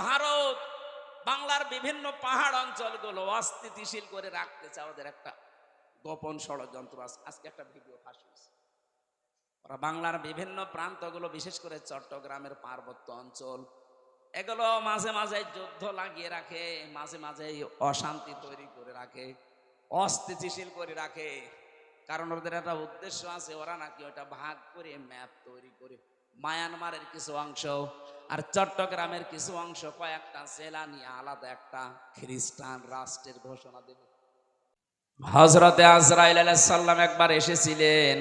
ভারত বাংলার বিভিন্ন পাহাড় অঞ্চলগুলো অস্থিতিশীল করে রাখতে চায়, ওদের একটা গোপন ষড়যন্ত্র আছে। আজকে একটা ভিডিও ফাঁস হয়েছে। ওরা বাংলার বিভিন্ন প্রান্তগুলো, বিশেষ করে চট্টগ্রামের পার্বত্য অঞ্চল, এগুলো মাঝে মাঝে যুদ্ধ লাগিয়ে রাখে, মাঝে মাঝে অশান্তি তৈরি করে রাখে, অস্থিতিশীল করে রাখে। কারণ ওদের একটা উদ্দেশ্য আছে, ওরা নাকি ওটা ভাগ করে ম্যাপ তৈরি করে মায়ানমারের কিছু অংশ আর চট্টগ্রামের কিছু অংশ, কয়েকটা জেলা নিয়ে আলাদা একটা খ্রিস্টান রাষ্ট্রের ঘোষণা দেবে। হযরতে আজরাইল আলাইহিস সালাম একবার এসেছিলেন,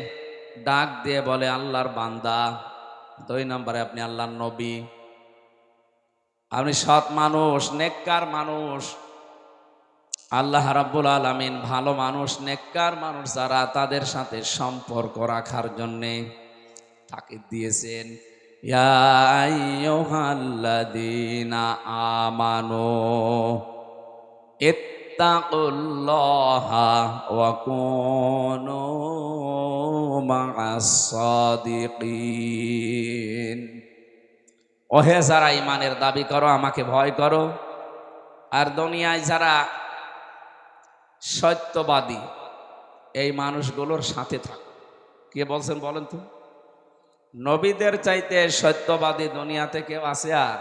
ডাক দিয়ে বলে আল্লাহর বান্দা, 2 নম্বরে আপনি আল্লাহর নবী, আপনি সৎ মানুষ, নেককার মানুষ। আল্লাহ রাব্বুল আলামিন ভালো মানুষ, নেককার মানুষ যারা, তাদের সাথে সম্পর্ক রাখার জন্যে তাকে দিয়েছেন, ইয়া আইয়ুহাল্লাযীনা আমানু ইত্তাকুল্লাহা ওয়া কুনু মা'আস সাদিকিন। ওহে যারা ঈমানের দাবি করো, আমাকে ভয় করো, আর দুনিয়ায় যারা সত্যবাদী এই মানুষগুলোর সাথে থাকো। কে বলছেন বলেন তো? নবীদের চাইতে সত্যবাদী দুনিয়াতে কেউ আছে আর?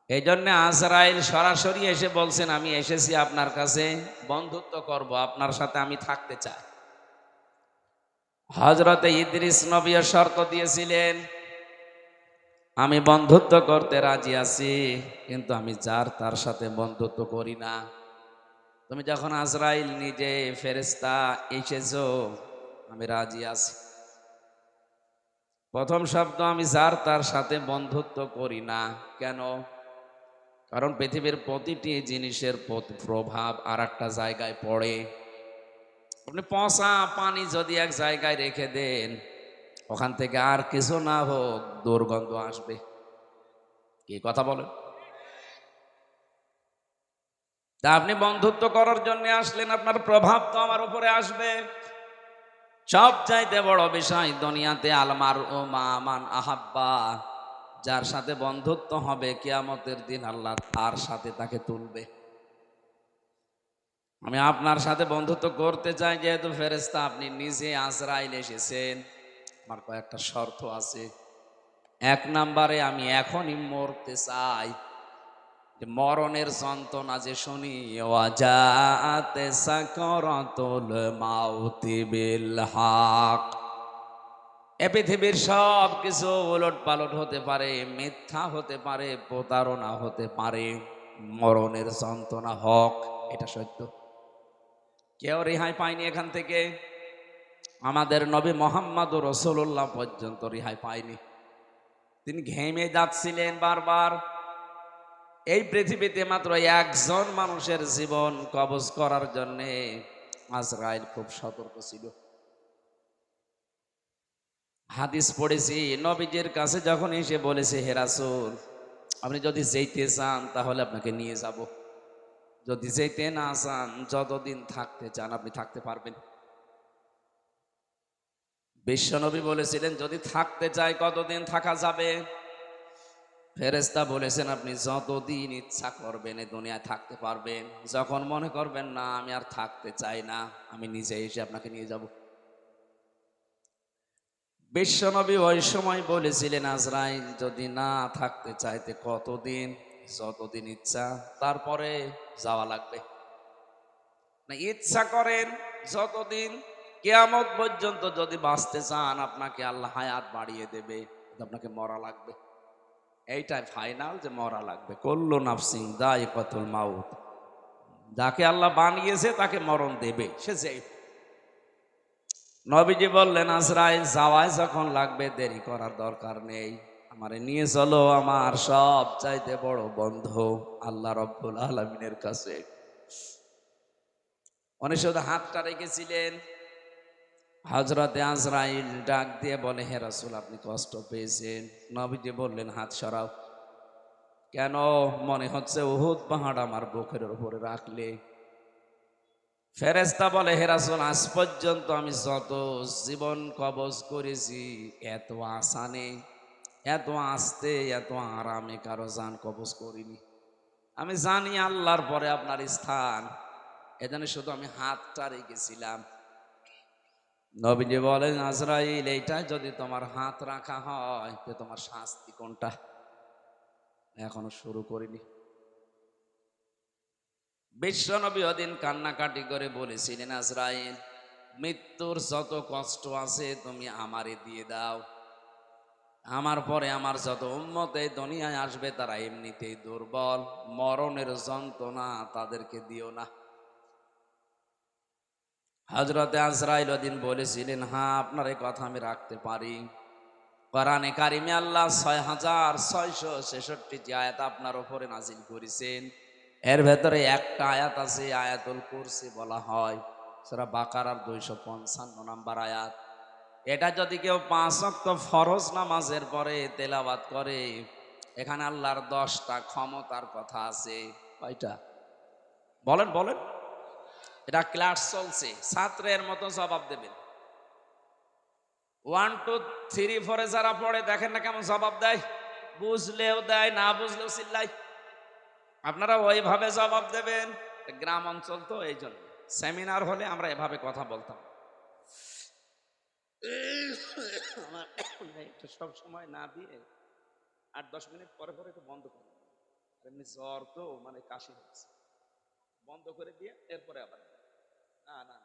এই জন্য আজরাইল সরাসরি এসে বলছেন, আমি এসেছি আপনার কাছে বন্ধুত্ব করব, আপনার সাথে আমি থাকতে চাই। হযরতে ইদ্রিস নবীও শর্ত দিয়েছিলেন, আমি বন্ধুত্ব করতে রাজি আছি, কিন্তু আমি যার তার সাথে বন্ধুত্ব করি না। তুমি যখন আজরাইল নিজে ফেরেশতা এসেছো, আমি রাজি আছি। প্রথম শব্দ, আমি যার তার সাথে বন্ধুত্ব করি না। কেন? কারণ পৃথিবীর প্রতিটি জিনিসের প্রভাব আর একটা জায়গায় পড়ে। আপনি পচা পানি যদি এক জায়গায় রেখে দেন, ওখান থেকে আর কিছু না হোক দুর্গন্ধ আসবে। কি কথা বলেন? তা আপনি বন্ধুত্ব করার জন্য আসলেন, আপনার প্রভাব তো আমার উপরে আসবে। সব চাইতে বড় বিষয় দুনিয়াতে আলমার ও মান আহাব্বা, যার সাথে বন্ধুত্ব হবে কিয়ামতের দিন আল্লাহ তার সাথে তাকে তুলবে। আমি আপনার সাথে বন্ধুত্ব করতে চাই যেহেতু ফেরেশতা, আপনি নিজে আজরাইল এসেছেন, আমার কয়েকটা শর্ত আছে। 1 নম্বরে, আমি এখনই মরতে চাই, মরণের যন্ত্রণা যে শুনি, ওয়াজাআতে সাকরাতুল মাউতি বিল হক। এ পৃথিবীর সব কিছু উলট পালট হতে পারে, মিথ্যা হতে পারে, প্রতারণা হতে পারে, মরণের যন্ত্রণা হক, এটা সত্য। কেউ রেহাই পায়নি এখান থেকে, আমাদের নবী মুহাম্মদুর রাসূলুল্লাহ পর্যন্ত রেহাই পায়নি। তিনি ঘেমে যাচ্ছিলেন বারবার। এই পৃথিবীতে মাত্র একজন মানুষের জীবন কবজ করার জন্য আজরাইল খুব সতর্ক ছিল। হাদিস পড়েছি, নবীজির কাছে যখন এসে বলেছে, হে রাসূল, আপনি যদি যেতে চান তাহলে আপনাকে নিয়ে যাব, যদি যেতে না চান, যতদিন থাকতে চান আপনি থাকতে পারবেন। বিশ্বনবী বলেছিলেন, যদি থাকতে চাই কতদিন থাকা যাবে? ফেরেশতা বলেছেন, আপনি যতদিন ইচ্ছা করবেন এই দুনিয়ায় থাকতে পারবেন। যখন মনে করবেন না আমি আর থাকতে চাই না, আমি নিজে এসে আপনাকে নিয়ে যাব। বিশ্বনবী ওই সময় বলেছিলেন, আজরাইল যদি না থাকতে চাইতে কতদিন? যতদিন ইচ্ছা, তারপরে যাওয়া লাগবে না। ইচ্ছা করেন যতদিন, কিয়ামত পর্যন্ত যদি বাঁচতে চান, আপনাকে আল্লাহ হায়াত বাড়িয়ে দেবে, আপনাকে মরা লাগবে। এইটাই ফাইনাল, যে মরা লাগবে। কুল্লু নাফসিন যায়িকাতুল মাউত, যাকে আল্লাহ বানিয়েছে তাকে মরণ দেবে, সে যেই। নবীজি বললেন, আজরাইল যাওয়ায় যখন লাগবে, দেরি করার দরকার নেই, আমারে নিয়ে চলো আমার সব চাইতে বড় বন্ধু আল্লাহ রাব্বুল আলামিনের কাছে। উনি শুধু হাতটা রেখেছিলেন। হযরতে আজরাইল ডাক দিয়ে বলে, হে রাসূল, আপনি কষ্ট পেয়েছেন? নবীজি বললেন, হাত সরাও। কেন? মনে হচ্ছে উহুদ পাহাড় আমার বুকের উপরে রাখলে। ফেরেশতা বলে, হে রাসূল, আজ পর্যন্ত আমি যত জীবন কবজ করেছি, এত আসানে এত আস্তে এত আরামে কারো জান কবজ করিনি। আমি জানি আল্লাহর পরে আপনার স্থান, এজন্য শুধু আমি হাতটা রেখেছিলাম। নবীজি বলেন, আজরাইল, এইটা যদি তোমার হাত রাখা হয় তো তোমার শাস্তি কোনটা? এখনো শুরু করিনি। বিশ্ব নবী ওদিন কান্নাকাটি করে বলেছিলেন, আজরাইল, মৃত্যুর যত কষ্ট আছে তুমি আমারে দিয়ে দাও। আমার পরে আমার যত উম্মত এই দুনিয়ায় আসবে তারা এমনিতেই দুর্বল, মরণের যন্ত্রণা তাদেরকে দিও না। হযরতে আজরাইল ওদিন বলেছিলেন, হ্যাঁ, আপনার এই কথা আমি রাখতে পারি। কোরআনে কারিমে আল্লাহ ৬৬৬৬টি আয়াত আপনার উপরে নাজিল করেছেন। এর ভেতরে একটা আয়াত আছে, আয়াতুল কুরসি বলা হয়, সূরা বাকারার ২৫৫ নম্বর আয়াত। এটা যদি কেউ ৫ ওয়াক্ত ফরজ নামাজের পরে তেলাওয়াত করে, এখানে আল্লাহর 10টা ক্ষমতার কথা আছে। কয়টা? বলেন বলেন। এটা ক্লাস চলছে, ছাত্রের মতো জবাব দেবেন। 1 2 3 4 যারা পড়ে দেখেন না কেমন জবাব দেয়, বুঝলেও দেয়, না বুঝলেও চিল্লাই। আপনারা ওইভাবে জবাব দেবেন। গ্রাম অঞ্চল তো, এই জন্য সেমিনার হলে আমরা এভাবে কথা বলতাম। একটু সব সময় না দিয়ে 8-10 মিনিট পরে পরে একটু বন্ধ করে, এমনি জ্বর তো, মানে কাশি হচ্ছে, বন্ধ করে দিয়ে এরপরে আবার না না না,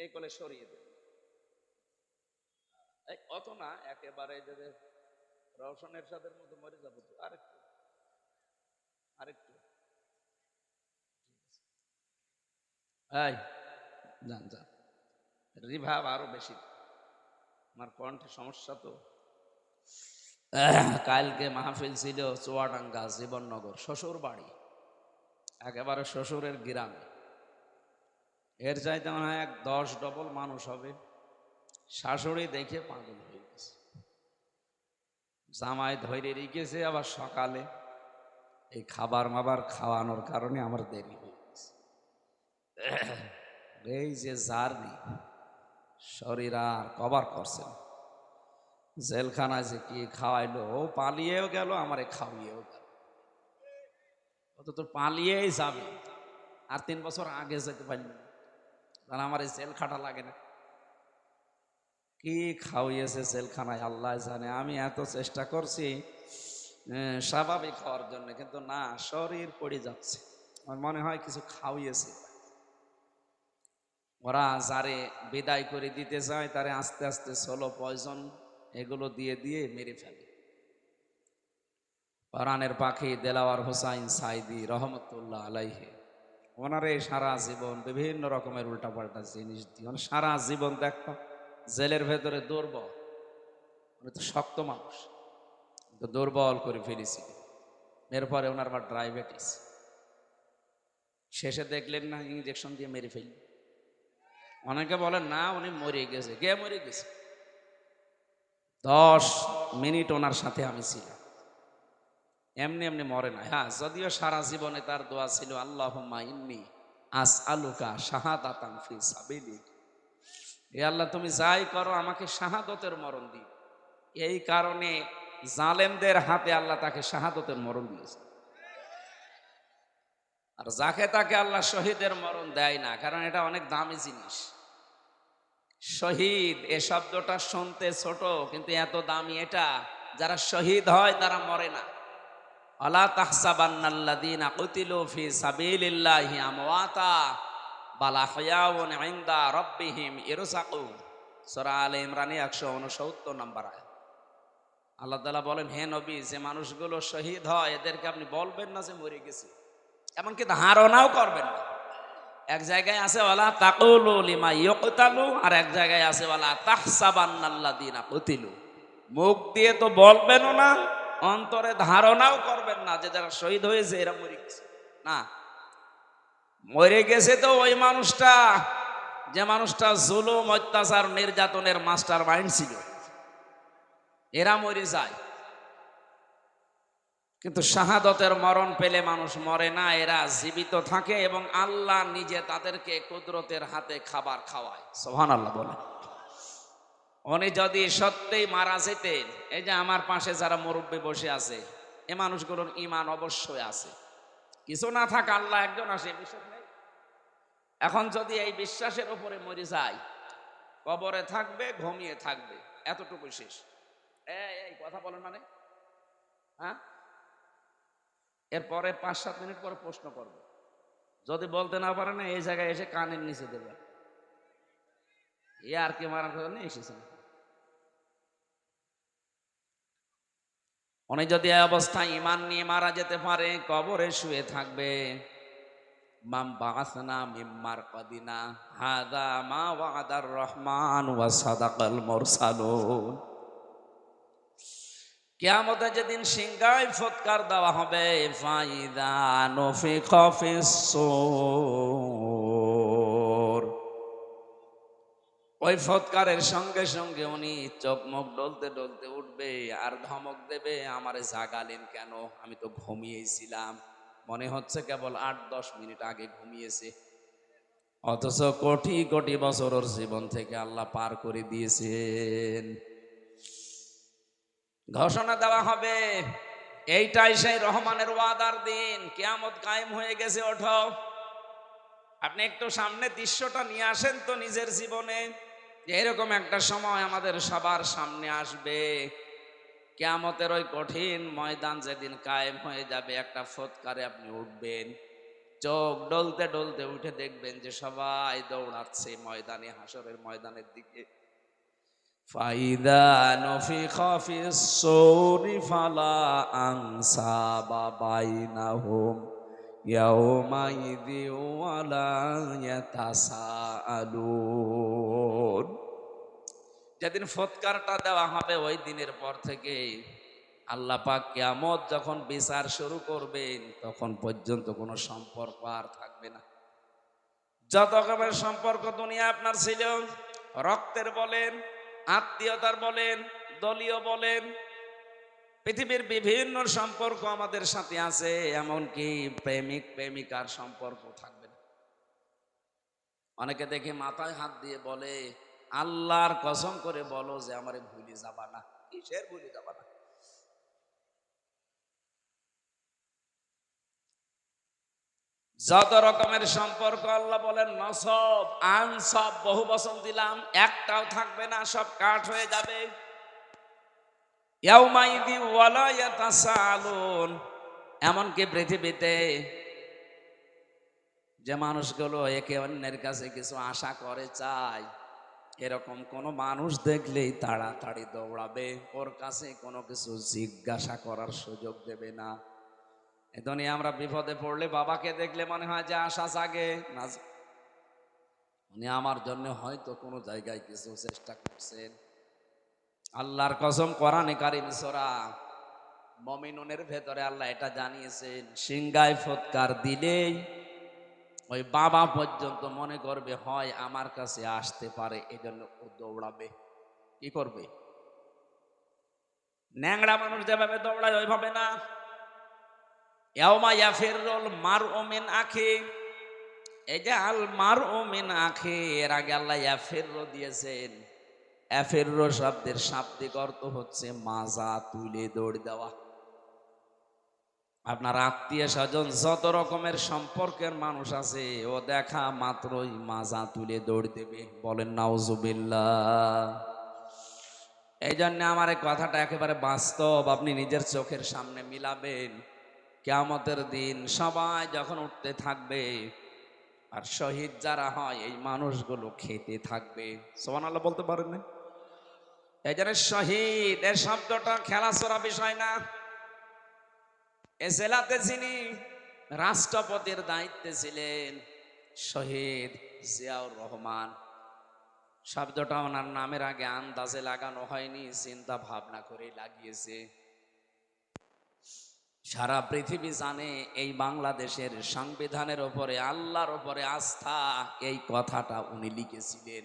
এই কোলে সরিয়ে দেবে। অত না, একেবারে যদি রওশনের সাথে মতো মরে যাবো তো। আরেকটু আরেকটু, এই যান যান, রিভাব আরো বেশি, আমার কণ্ঠে সমস্যা তো। কালকে মাহফিল ছিল চুয়াডাঙ্গা জীবননগর, শ্বশুর বাড়ি, একেবারে শ্বশুরের গ্রামে। এর চাইতে মনে হয় 10 ডবল মানুষ হবে। শাশুড়ি দেখে পাগল হয়ে গেছে, জামাই ধরে রেখেছে। আবার সকালে এই খাবার মাবার খাওয়ানোর কারণে আমার দেরি হয়ে গেছে। এই যে জার্নি, শরীর আর কভার করছে না। জেলখানায় যে কি খাওয়াইলো, ও পালিয়েও গেল, আমারে খাওয়িয়েও গেল। ও তো তোর পালিয়েই যাবে, আর 3 বছর আগে যেতে পারলি, তাহলে আমার এই জেল খাটা লাগে না। কি খাওয়িয়েছে জেলখানায় আল্লাহ জানে। আমি এত চেষ্টা করছি স্বাভাবিক হওয়ার জন্য, কিন্তু না, শরীর পড়ে যাচ্ছে। আমার মনে হয় কিছু খাওয়িয়েছে। ওরা যারে বিদায় করে দিতে যায় তারে আস্তে আস্তে সোলো পয়জন এগুলো দিয়ে দিয়ে মেরে ফেলে। কোরআনের পাখি দেলাওয়ার হোসাইন সাইদি রহমতুল্লাহ আলাইহি, ওনারে সারা জীবন বিভিন্ন রকমের উল্টাপাল্টা জিনিস দিয়ে, সারা জীবন দেখতাম জেলের ভেতরে দুর্বল, উনি তো শক্ত মানুষ, তো দুর্বল করে ফেলেছিল। এরপরে ওনার আবার ডায়াবেটিস, শেষে দেখলেন না ইঞ্জেকশন দিয়ে মেরে ফেলল। অনেকে বলেন না উনি মরে গেছে, কে মরে গেছে? 10 মিনিট ওনার সাথে আমি ছিলাম, এমনি এমনি মরে না। হ্যাঁ, যদিও সারা জীবনে তার দোয়া ছিল, আল্লাহুম্মা ইন্নী আসআলুকা শাহাদাতান ফি সাবিলিক, হে আল্লাহ তুমি যাই করো আমাকে শাহাদতের মরণ দিও। এই কারণে জালেমদের হাতে আল্লাহ তাকে শাহাদতের মরণ দিয়েছে, আর যাকে তাকে আল্লাহ শহীদের মরণ দেয় না, কারণ এটা অনেক দামি জিনিস। শহীদ এ শব্দটা শুনতে ছোট, কিন্তু এত দামি এটা। যারা শহীদ হয় তারা মরে না। আলা তাহসাবান্নাল্লাযীনা কুতিলু ফি সাবিলিল্লাহি আমওয়াতা বাল আহইয়াউন ইনদা রাব্বিহিম ইরযাকুন, সূরা আলে ইমরান 169 নম্বর আয়াত। আল্লাহ তাআলা বলেন, হে নবী, যে মানুষগুলো শহীদ হয় এদেরকে আপনি বলবেন না যে মরে গেছে, এমনকি ধারণাও করবেন না। এক জায়গায় আছে ওয়ালা তাকুলু লিমা ইয়ুকতালু, আর এক জায়গায় আছে ওয়ালা তাহসাবান্নাল্লাযীনা কুতিলু। মুখ দিয়ে তো বলবেনও না, অন্তরে ধারণাও করবেন না যে যারা শহীদ হয়েছে এরা মরে গেছে। না, মরে গেছে তো ওই মানুষটা, যে মানুষটা জুলুম অত্যাচার নির্যাতনের মাস্টার মাইন্ড ছিল, এরা মরে যায়। কিন্তু শাহাদতের মরণ পেলে মানুষ মরে না, এরা জীবিত থাকে এবং আল্লাহ নিজে তাদেরকে কুদরতের হাতে খাবার খাওয়ায়। সুবহানাল্লাহ বলে। উনি যদি সত্যিই মারা যেতেন, এই যে আমার পাশে যারা মুরব্বী বসে আছে, এ মানুষগুলোর ঈমান অবশ্যই আছে। কিছু না থাক আল্লাহ একজন আসে, বিশ্বাস নেই। এখন যদি এই বিশ্বাসের উপরে মরে যায়, কবরে থাকবে, ঘুমিয়ে থাকবে, এতটুকু শেষ। এই কথা বলেন মানে, হ্যাঁ? এরপরে 5-7 মিনিট পরে প্রশ্ন করবে, যদি বলতে না পারে না এই জায়গায় এসে কানের নিচে দেবে। এ আর কি মারার কথা নিয়ে এসেছেন। উনি যদি এই অবস্থায় ঈমান নিয়ে মারা যেতে পারে, কবরে শুয়ে থাকবে। মাম বাআসনা মিন মারকাদিনা হাযা মা ওয়া'দার রহমান ওয়া সাদাকাল মুরসালুন। কিয়ামতে যেদিন সিংহায় ফুৎকার দেওয়া হবে, ফাইদা নুফিখা ফিস-সূর, ওই ফুৎকারের সঙ্গে সঙ্গে উনি চোখ মুখ ডলতে ডলতে উঠবে আর ধমক দেবে, আমারে জাগালেন কেন? আমি তো ঘুমিয়েছিলাম। মনে হচ্ছে কেবল 8-10 মিনিট আগে ঘুমিয়েছে, অথচ কোটি কোটি বছর ওর জীবন থেকে আল্লাহ পার করে দিয়েছেন। ঘোষণা দেওয়া হবে, এইটাই সেই রহমানের ওয়াদার দিন, কিয়ামত কায়েম হয়ে গেছে, ওঠো। আপনি একটু সামনে দৃশ্যটা নিয়ে আসেন তো নিজের জীবনে, যে এরকম একটা সময় আমাদের সবার সামনে আসবে। কিয়ামতের ওই কঠিন ময়দান যেদিন কায়েম হয়ে যাবে, একটা ফুৎকারে আপনি উঠবেন, চোখ ডলতে ডলতে উঠে দেখবেন যে সবাই দৌড়াচ্ছে ময়দানে, হাসরের ময়দানের দিকে। ফাইদা নুফিখা ফিস-সূরি ফালা আনসাবা বাইনাহুম ইয়াউমাইযি ওয়ালা ইয়াতাসাআলুন। যেদিন ফুৎকারটা দেওয়া হবে, ওই দিনের পর থেকে আল্লাহ পাক কিয়ামত যখন বিচার শুরু করবেন, তখন পর্যন্ত কোনো সম্পর্ক আর থাকবে না। যত রকমের সম্পর্ক দুনিয়া আপনার ছিল, রক্তের বলেন, আত্মীয়তার বলেন, দলীয় বলেন, পৃথিবীর বিভিন্ন সম্পর্ক আমাদের সাথে আছে, এমনকি প্রেমিক প্রেমিকার সম্পর্ক থাকবে না। অনেকে দেখে মাথায় হাত দিয়ে বলে, আল্লাহর কসম করে বলো যে আমারে ভুলে যাবা না। কিসের ভুলে যাবা না? যত রকমের সম্পর্ক আল্লাহ বলেন নসব আনসব, বহু বচন দিলাম, একটাও থাকবে না, সব কাট হয়ে যাবে। ইয়াউমাইদি ওয়ালা ইয়াতাসাআলুন। এমনকি পৃথিবীতে যে মানুষগুলো একে অন্যের কাছে কিছু আশা করে, চায়, এরকম কোন মানুষ দেখলেই তাড়াতাড়ি দৌড়াবে, ওর কাছে কোনো কিছু জিজ্ঞাসা করার সুযোগ দেবে না। এই দুনিয়া আমরা বিপদে পড়লে বাবাকে দেখলে মনে হয় যে আশা জাগে না, উনি আমার জন্য হয়তো কোনো জায়গায় কিছু চেষ্টা করছেন। আল্লাহর কসম, কোরআনে কারীম সূরা মুমিনুনের ভেতরে আল্লাহ এটা জানিয়েছেন, সিংহায় ফুৎকার দিলেই ওই বাবা পর্যন্ত মনে করবে হয় আমার কাছে আসতে পারে, এজন্য ও দৌড়াবে। কি করবে? ন্যাংরা মানুষ যেভাবে দৌড়ায় ওইভাবে না। ইয়াউমা ইয়াফিরুল মারউ মিন আখি, এই যে আল মারউ মিন আখি, এর আগে আল্লাহ ইয়াফিরু দিয়েছেন। ইয়াফিরু শব্দের শাব্দিক অর্থ হচ্ছে মাজা তুলে দৌড় দেওয়া। আপনার আত্মীয় স্বজন যত রকমের সম্পর্কের মানুষ আছে, ও দেখা মাত্রই মাজা তুলে দৌড় দেবে। বলেন নাউজুবিল্লাহ। এই জন্য আমার এই কথাটা একেবারে বাস্তব, আপনি নিজের চোখের সামনে মিলাবেন। কিয়ামতের দিন সবাই যখন উঠতে থাকবে, আর শহীদ যারা হয় এই মানুষগুলো খেতে থাকবে। সুবহানাল্লাহ বলতে পারেন না? এই জন্য শহীদ এর শব্দটা খেলাচোরা বিষয় না। এ জেলাতে যিনি রাষ্ট্রপতির দায়িত্বে ছিলেন, শহীদ জিয়াউর রহমান, শব্দটা ওনার নামের আগে আন্দাজে লাগানো হয়নি, চিন্তা ভাবনা করে লাগিয়েছে। সারা পৃথিবী জানে এই বাংলাদেশের সংবিধানের উপরে আল্লাহর উপরে আস্থা, এই কথাটা উনি লিখেছিলেন।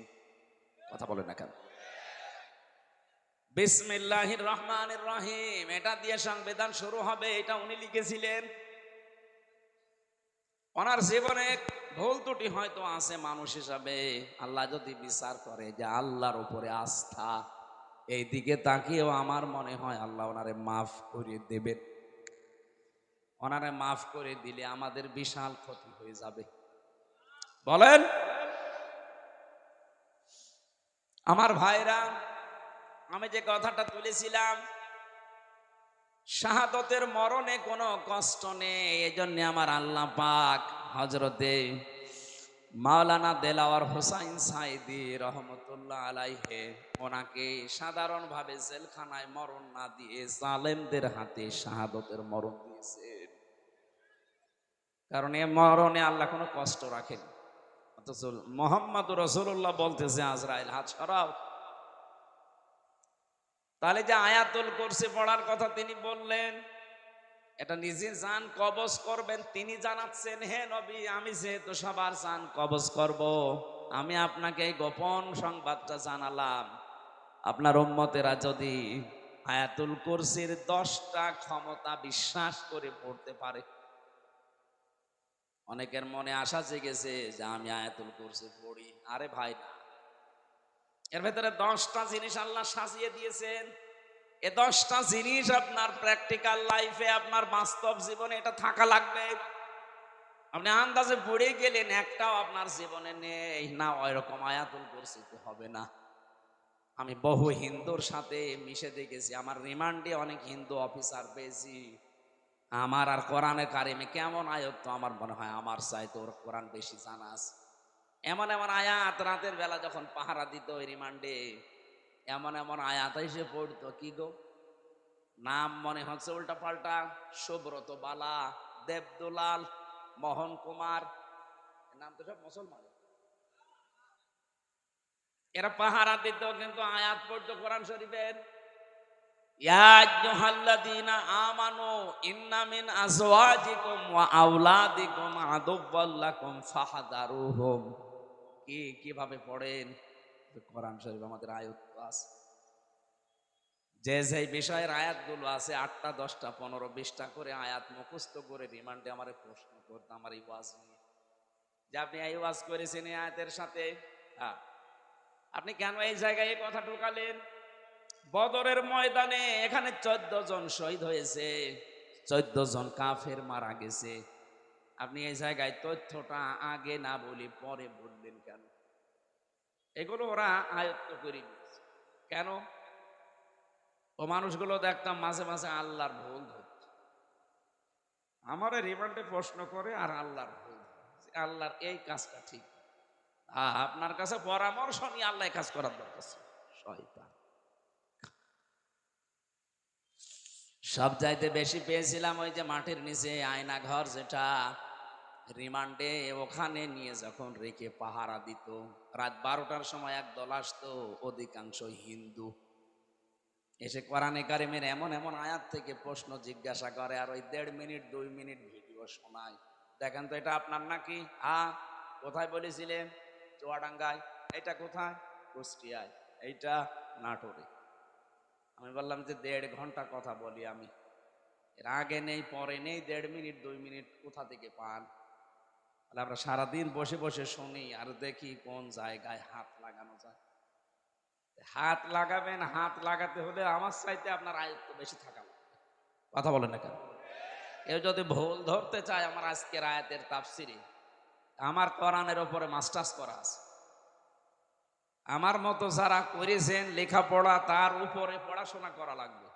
কথা বলে না কেন? বিসমিল্লাহির রহমানির রহিম, এটা দিয়ে সংবিধান শুরু হবে, এটা উনি লিখেছিলেন। ওনার জীবনে ভুল ত্রুটি হয়তো আছে মানুষ হিসাবে, আল্লাহ যদি বিচার করে যে আল্লাহর উপরে আস্থা, এই দিকে তাকিয়েও আমার মনে হয় আল্লাহ ওনারে মাফ করে দেবেন। ওনারে মাফ করে দিলে আমাদের বিশাল ক্ষতি হয়ে যাবে। বলেন আমার ভাইরা, আমি যে কথাটা তুলেছিলাম, শাহাদতের মরণে কোনো কষ্ট নেই, এজন্য আমার আল্লাহ পাক হযরতে মাওলানা দেলাওয়ার হোসাইন সাইদি রহমতুল্লাহ আলাইহে ওনাকে সাধারণভাবে জেলখানায় মরণ না দিয়ে জালেমদের হাতে শাহাদতের মরণ দিয়েছেন। কারণ এ মরণে আল্লাহ কোনো কষ্ট রাখেন। অথচ মুহাম্মদ রাসূলুল্লাহ বলতেছে আজরাইল হাত সরাও। তাহলে যে আয়াতুল কুরসি পড়ার কথা তিনি বললেন, এটা নিজে জান কবজ করবেন, তিনি জানাচ্ছেন হে নবী, আমি যেহেতু সবার জান কবজ করব, আমি আপনাকে এই গোপন সংবাদটা জানালাম, আপনার উম্মতেরা যদি আয়াতুল কুরসির 10টা ক্ষমতা বিশ্বাস করে পড়তে পারে। অনেকের মনে আশা জেগেছে যে আমি আয়াতুল কুরসি পড়ি। আরে ভাই না, এর ভেতরে 10টা জিনিস আল্লাহ সাজিয়ে দিয়েছেন। এই 10টা জিনিস আপনার প্র্যাকটিক্যাল লাইফে, আপনার বাস্তব জীবনে এটা থাকা লাগবে। আপনি আন্দাজে পড়ে গেলেন, একটাও আপনার জীবনে নেই না, ওইরকম আয়াতুল কুরসি তো হবে না। আমি বহু হিন্দুর সাথে মিশে দেখেছি, আমার রিমান্ডে অনেক হিন্দু অফিসার পেয়েছি। আমার আর কোরআনে কারিমে কেমন আয়াত, তো আমার মনে হয় আমার চাইতে ওর কোরআন বেশি জানা আছে। এমন এমন আয়াত রাতের বেলা যখন পাহারা দিত ওই রিমান্ডে, এমন এমন আয়াত এসে পড়তো, কি গো নাম মনে হচ্ছে উল্টা পাল্টা, সুব্রত বালা, দেবদুলাল, মোহন কুমার, নাম তো সব মুসলমান। এরা পাহারা দিত কিন্তু আয়াত পড়তো কোরআন শরীফের। ইয়া আইয়ুহাল্লাযীনা আমানু ইন্না মিন আজওয়াজিকুম ওয়া আওলাদিকুম আদুওয়াল লাকুম ফাহযারুহুম। কিভাবে পড়েন? কোরআন শরীফ আমাদের আয়াত আছে, যে যে বিষয়ের আয়াতগুলো আছে 8টা 10টা 15 20টা করে আয়াত মুখস্থ করে রিমান্ডে আমারে প্রশ্ন করতে, আমার এই ওয়াজ নিয়ে যে আপনি এই ওয়াজ করেছেন এই আয়াতের সাথে, হ্যাঁ, আপনি কেন এই জায়গায় এই কথা ঢুকালেন? বদরের ময়দানে এখানে 14 জন শহীদ হয়েছে, 14 জন কাফের মারা গেছে, আপনি এই জায়গায় তথ্যটা আগে না বলি পরে বললেন কেন? এগুলো ওরা আয়ত্ত করে নিয়েছে। কেন? ও মানুষগুলো দেখতাম মাঝে মাঝে আল্লাহর ভুল ধরছে, আমার রিমান্ডে প্রশ্ন করে আর আল্লাহর ভুল ধরছে, আল্লাহর এই কাজটা ঠিক, আপনার কাছে পরামর্শ নিয়ে আল্লাহ কাজ করার দরকার। শয়তান। সব চাইতে বেশি পেয়েছিলাম ওই যে মাটির নিচে আয়না ঘর, যেটা রিমান্ডে ওখানে নিয়ে যখন রেখে পাহারা দিত, রাত 12টার সময় এক দল আসতো, অধিকাংশ হিন্দু, এসে কোরআনে কারিমের এমন এমন আয়াত থেকে প্রশ্ন জিজ্ঞাসা করে আর ওই 1.5 মিনিট 2 মিনিট ভিডিও শোনায়। দেখেন তো এটা আপনার নাকি? কোথায় বলেছিলেন? চুয়াডাঙ্গায়। এটা কোথায়? কুষ্টিয়ায়। এইটা নাটোরে। আমি বললাম যে 1.5 ঘন্টা কথা বলি আমি, এর আগে নেই পরে নেই, 1.5 মিনিট 2 মিনিট কোথা থেকে পান? তাহলে আমরা সারাদিন বসে বসে শুনি আর দেখি কোন জায়গায় হাত লাগানো যায়। হাত লাগাবেন, হাত লাগাতে হলে আমার চাইতে আপনার আয়ত্ত বেশি থাকা লাগবে। কথা বলেন না কেন? কেউ যদি ভুল ধরতে চায় আমার আজকের আয়াতের তাফসিরে, আমার কোরআনের উপরে মাস্টার্স করা আছে, আমার মতো যারা করেছেন লেখাপড়া তার উপরে পড়াশোনা করা লাগবে।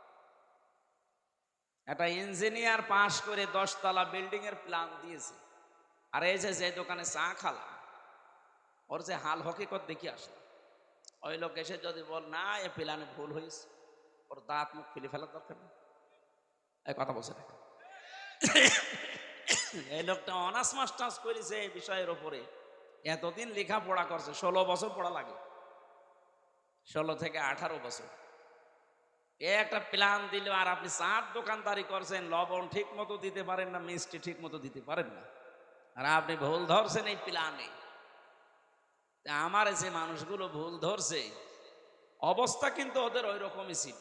একটা ইঞ্জিনিয়ার পাশ করে 10 তলা বিল্ডিং এর প্ল্যান দিয়েছে, আর এই যে দোকানে চা খালা, ওর যে হাল হকিকত দেখি আসে, ওই লোক এসে যদি বল না এ প্ল্যানে ভুল হয়েছে, ওর দাঁত মুখ ফেলে ফেলার দরকার নেই। এই কথা বলছে না, এই লোকটা অনার্স মাস্টার্স করেছে এই বিষয়ের উপরে, এতদিন লেখাপড়া করছে, 16 বছর পড়া লাগে, 16 থেকে 18 বছর। এ একটা প্ল্যান দিল আর আপনি চার দোকানদারি করছেন, লবণ ঠিক মতো দিতে পারেন না, মিষ্টি ঠিক মতো দিতে পারেন না, আর আপনি ভুল ধরছেন এই প্ল্যানে। আমার যে মানুষগুলো ভুল ধরছে অবস্থা কিন্তু ওদের ওই রকমই ছিল।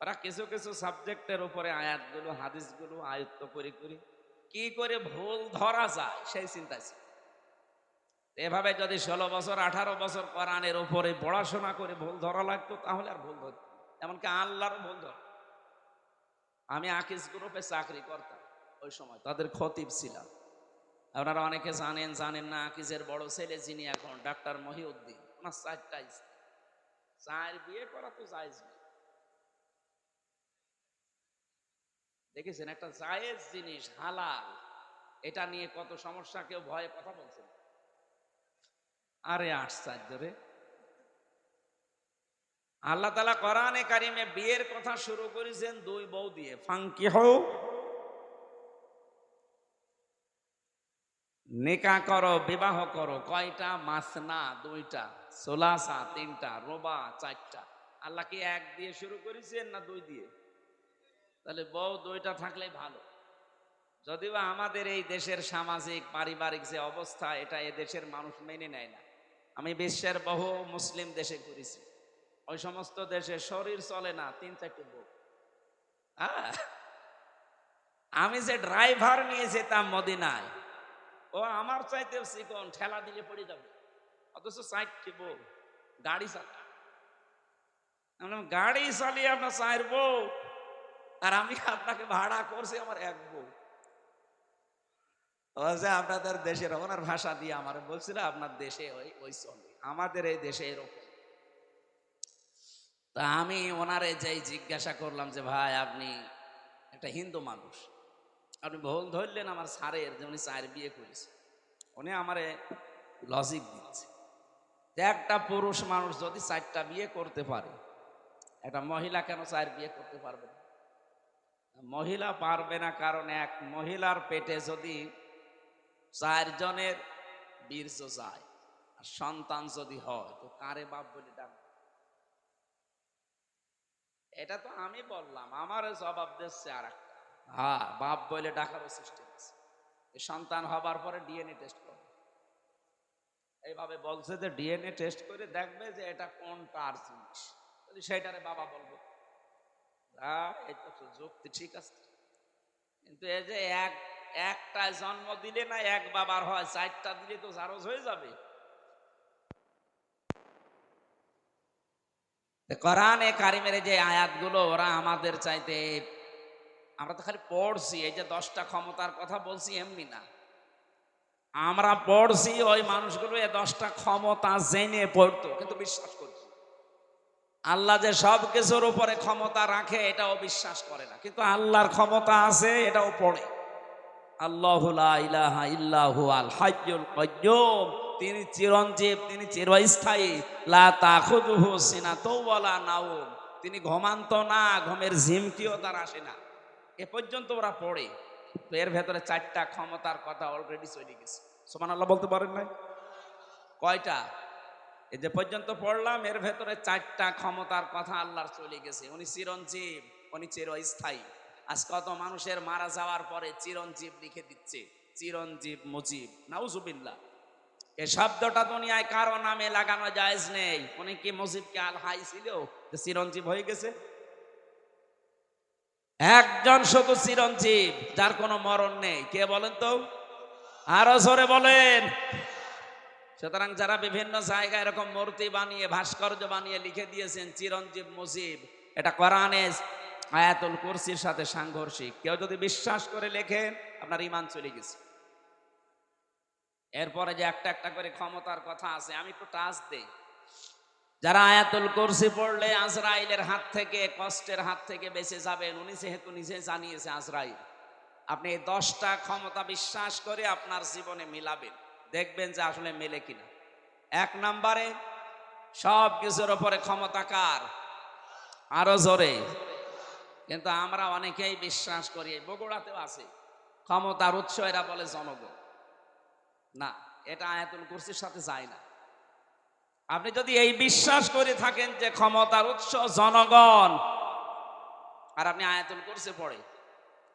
ওরা কিছু কিছু সাবজেক্টের উপরে আয়াতগুলো হাদিসগুলো আয়ত্ত করে করে কি করে ভুল ধরা যায় সেই চিন্তা ছিল। এভাবে যদি 16 বছর 18 বছর কোরআনের উপরে পড়াশোনা করে ভুল ধরা লাগতো তাহলে আর ভুল ধরত, এমনকি আল্লাহরও ভুল ধর। আমি আকিজ গ্রুপে চাকরি করতাম, ওই সময় তাদের খতিব ছিলাম। আপনারা অনেকে জানেন জানেন না, আকিজের বড় ছেলে যিনি এখন ডাক্তার মহিউদ্দিন, ওনার 4টা স্ত্রী। 4 বিয়ে করা তো জায়েজ না, দেখেছেন? একটা জায়েজ জিনিস, হালাল, এটা নিয়ে কত সমস্যা, কেউ ভয়ে কথা বলছে না। আরে আশ্চর্য রে! আল্লাহ তাআলা কোরআনে কারিমে বিয়ের কথা শুরু করেছেন 2 বউ দিয়ে, ফাঙ্কিহু, নিকাহ করো, বিবাহ করো। কয়টা? মাসনা 2টা, সুলাসা 3টা, রুবা 4টা। আল্লাহ কি 1 দিয়ে শুরু করেছেন না 2 দিয়ে? তাহলে বউ 2টা থাকলে ভালো। যদিও আমাদের এই দেশের সামাজিক পারিবারিক যে অবস্থা, এটা এ দেশের মানুষ মেনে নেয় না। আমি বিশ্বের বহু মুসলিম দেশে ঘুরেছি, ওই সমস্ত দেশে শরীর চলে না 3-4টে বউ। হ্যাঁ, আমি যে ড্রাইভার নিয়ে যেতাম মদিনায়, ও আমার চাইতে চিকন, ঠেলা দিলে পড়ে যাবে, অথচ 4টে বউ, গাড়ি চালা। গাড়ি চালিয়ে আপনার 4 বউ, আর আমি আপনাকে ভাড়া করছি আমার 1 বউ। ও যে আপনাদের দেশের, ওনার ভাষা দিয়ে আমার বলছিল আপনার দেশে ওই চলে, আমাদের এই দেশে এরকম। তা আমি ওনারে যেই জিজ্ঞাসা করলাম যে ভাই আপনি একটা হিন্দু মানুষ, আপনি ভুল ধরলেন আমার স্যারের যে উনি 4 বিয়ে করেছে। উনি আমারে লজিক দিচ্ছে যে একটা পুরুষ মানুষ যদি 4টা বিয়ে করতে পারে, একটা মহিলা কেন 4 বিয়ে করতে পারবে না? মহিলা পারবে না কারণ এক মহিলার পেটে যদি 4 জনের বীর্য যায় আর সন্তান যদি হয়, তো কারে বাপ বলে ডাকবে? এটা তো আমি বললাম, আমার জবাব দিচ্ছে আর একটা, হ্যাঁ বাপ বলে ডাকারও সিস্টেম আছে, সন্তান হবার পরে ডিএনএ টেস্ট করবে। এইভাবে বলছে যে ডিএনএ টেস্ট করে দেখবে যে এটা কোন কার জিনিস, যদি সেটারে বাবা বলবো। এই তো যুক্তি ঠিক আছে, কিন্তু এই যে একটা জন্ম দিলে না 1 বাবার হয়, 4টা দিলে তো জারজ হয়ে যাবে। কোরআনে কারিমের যে আয়াতগুলো, ওরা আমাদের চাইতে, আমরা তো খালি পড়ছি, এই যে 10টা ক্ষমতার কথা বলছি এমনি না, আমরা পড়ছি ওই মানুষগুলো এই 10টা ক্ষমতা জেনে পড়তো, কিন্তু বিশ্বাস করছি আল্লাহ যে সব কিছুর উপরে ক্ষমতা রাখে এটাও বিশ্বাস করে না, কিন্তু আল্লাহর ক্ষমতা আছে এটাও পড়ে। আল্লাহু লা ইলাহা ইল্লাহু আল হাইয়ুল কাইয়্যুম, তিনি চিরঞ্জীব, তিনি চিরস্থায়ী। লা তাখুযুহু সিনাতুন ওয়ালা নাওম, তিনি ঘুমান্ত না, ঘুমের ঝিমকিও তার আসে না। এ পর্যন্ত ওরা পড়ে, তো এর ভেতরে 4টা ক্ষমতার কথা অলরেডি চলে গেছে। সুবহানাল্লাহ বলতে পারেন নাই? কয়টা? এই যে পর্যন্ত পড়লাম, এর ভেতরে 4টা ক্ষমতার কথা আল্লাহর চলে গেছে। উনি চিরঞ্জীব, উনি চিরস্থায়ী। আজ কত মানুষের মারা যাওয়ার পরে চিরঞ্জীব লিখে দিচ্ছে, চিরঞ্জীব মুজিব, নাউজুবিল্লাহ। এই শব্দটা দুনিয়ায় কারো নামে লাগানো জায়েজ নেই। উনি কি মুজিবকে আল হাই ছিল যে চিরঞ্জীব হয়ে গেছে? একজন শুধু চিরঞ্জীব, যার কোনো মরণ নেই, কে বলেন তো? আরো জোরে বলেন। সুতরাং যারা বিভিন্ন জায়গায় এরকম মূর্তি বানিয়ে, ভাস্কর্য বানিয়ে লিখে দিয়েছেন চিরঞ্জীব মুজিব, এটা কোরআনে আয়াতুল কুরসির সাথে সাংঘর্ষিক। কেউ যদি বিশ্বাস করে লেখেন, আপনার ঈমান চলে গেছে। এরপরে যে একটা একটা করে ক্ষমতার কথা আছে, আমি একটু টাচ দেই। যারা আয়াতুল কুরসি পড়লে আজরাইলের হাত থেকে, কষ্টের হাত থেকে বেঁচে যাবেন, উনি যেহেতু নিজে জানিয়েছে আজরাইল, আপনি এই 10টা ক্ষমতা বিশ্বাস করে আপনার জীবনে মিলাবেন, দেখবেন যে আসলে মেলে কিনা। 1 নম্বরে, সব কিছুর উপরে ক্ষমতা কার? আরো জোরে। কিন্তু আমরা অনেকেই বিশ্বাস করি, বগুড়াতেও আছে, ক্ষমতার উৎস এরা বলে জনগণ। না, এটা আয়াতুল কুরসির সাথে যায় না। আপনি যদি এই বিশ্বাস করে থাকেন যে ক্ষমতার উৎস জনগণ, আর আপনি আয়াতুল কুরসি পড়ে,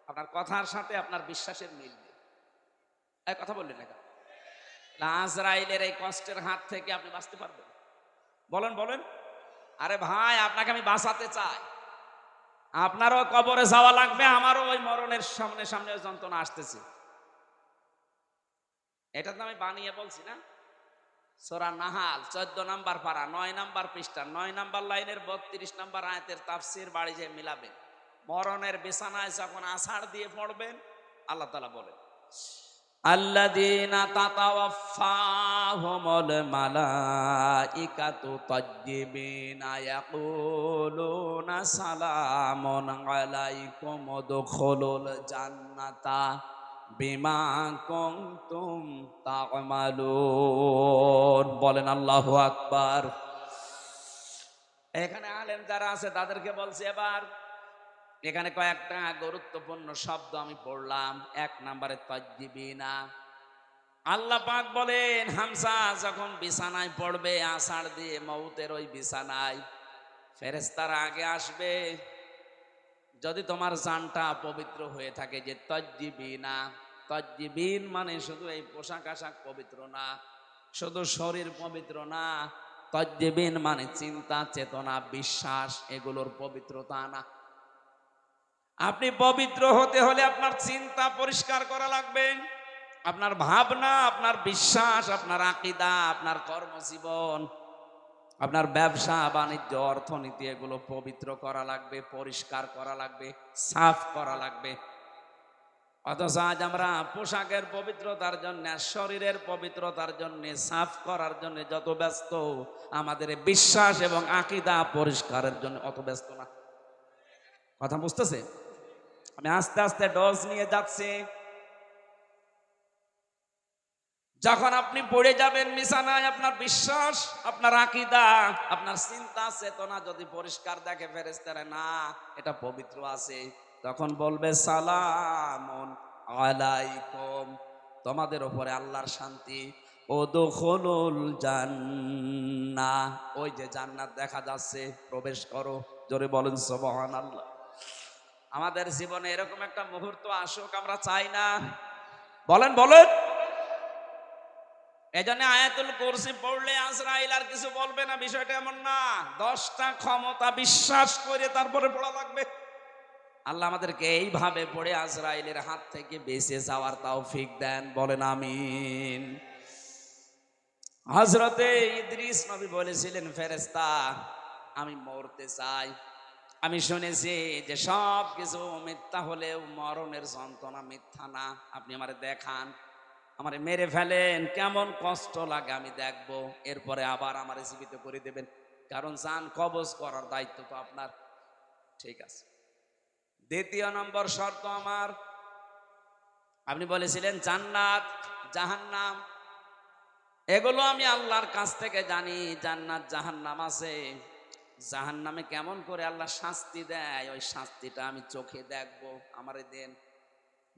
আপনার কথার সাথে আপনার বিশ্বাসের মিল নেই। এই কথা বললেন না? আজরাইলের এই কষ্টের হাত থেকে আপনি বাঁচতে পারবেন? বলেন বলেন। আরে ভাই, আপনাকে আমি বাঁচাতে চাই। আপনারও কবরে যাওয়া লাগবে, আমারও ওই মরণের সামনে সামনে যন্ত্রণা আসতেছে। এটা তো আমি বানিয়ে বলছি না, সূরা নাহাল 14 নম্বর পারা 9 নম্বর পৃষ্ঠা 9 নম্বর লাইনের 32 নম্বর আয়াতের তাফসীর বাড়ি যে মিলাবেন। মরণের বিছানায় যখন আছাড় দিয়ে পড়বেন, আল্লাহ তাআলা বলেন আল্লাযীনা তাতাওয়াফফাহুমুল মালাইকাতু তাজ্জিবিনা ইয়াকুলুনা সালামুন আলাইকুম উদখুলুল জান্নাতা বিমা কুনতুম তা'মালুন। বলেন আল্লাহু আকবার। এখানে আলেম যারা আছে তাদেরকে বলছি, এবার এখানে কয়েকটা গুরুত্বপূর্ণ শব্দ আমি পড়লাম। এক নম্বরে তাজ্জিবিনা। আল্লাহ পাক বলেন হামজা যখন বিছানায় পড়বে আষাঢ় দিয়ে মউতের ওই বিছানায়, ফেরেশতারা আগে আসবে। যদি তোমার জানটা পবিত্র হয়ে থাকে, যে তাজ্জিবিনা, তাজ্জিবিন মানে শুধু এই পোশাক আশাক পবিত্র না, শুধু শরীর পবিত্র না, তাজ্জিবিন মানে চিন্তা চেতনা বিশ্বাস এগুলোর পবিত্রতা না। আপনি পবিত্র হতে হলে আপনার চিন্তা পরিষ্কার করা লাগবে, আপনার ভাবনা, আপনার বিশ্বাস, আপনার আকীদা, আপনার কর্মজীবন, আপনার ব্যবসা বাণিজ্য অর্থনীতি এগুলো পবিত্র করা লাগবে, পরিষ্কার করা লাগবে, সাফ করা লাগবে। অথচ আজ আমরা পোশাকের পবিত্রতার জন্য, শরীরের পবিত্রতার জন্য, সাফ করার জন্য যত ব্যস্ত, আমাদের বিশ্বাস এবং আকীদা পরিষ্কারের জন্য অত ব্যস্ত না। কথা বুঝতেছে? আমি আস্তে আস্তে ডোজ নিয়ে যাচ্ছি। যখন আপনি পড়ে যাবেন বিছানায়, আপনার বিশ্বাস, আপনার আকীদা, আপনার চিন্তা চেতনা যদি পরিষ্কার দেখে ফেরেশতারা, না এটা পবিত্র আছে, তখন বলবে সালামুন আলাইকুম, তোমাদের উপরে আল্লাহর শান্তি। উদখুলুল জান্নাহ, ওই যে জান্নাত দেখা যাচ্ছে, প্রবেশ করো। জোরে বলেন সুবহানাল্লাহ। আমাদের জীবনে এরকম একটা মুহূর্ত আসুক, আমরা চাই না? বলেন বলেন। এজন্য আয়াতুল কুরসি পড়লে আজরাইল আর কিছু বলবে না, বিষয়টা এমন না। 10টা ক্ষমতা বিশ্বাস করে তারপরে পড়া লাগবে। আল্লাহ আমাদেরকে এইভাবে পড়ে আজরাইলের হাত থেকে বেঁচে যাওয়ার তৌফিক দেন, বলেন আমিন। হযরতে ইদ্রিস নবী বলেছিলেন, ফেরেশতা আমি মরতে চাই। আমি শুনেছি যে সব কিছু মিথ্যা হলেও মরণের যন্ত্রণা মিথ্যা না। আপনি আমারে দেখান, আমারে মেরে ফেলেন, কেমন কষ্ট লাগে আমি দেখবো, এরপরে আবার আমারে জীবিত করে দেবেন, কারণ জান কবজ করার দায়িত্ব তো আপনার। ঠিক আছে। দ্বিতীয় নম্বর শর্ত আমার, আপনি বলেছিলেন জান্নাত জাহান্নাম এগুলো আমি আল্লাহর কাছ থেকে জানি। জান্নাত জাহান্নাম আছে, জাহান্নামে কেমন করে আল্লাহ শাস্তি দেয়, ওই শাস্তিটা আমি চোখে দেখবো, আমারে দেন।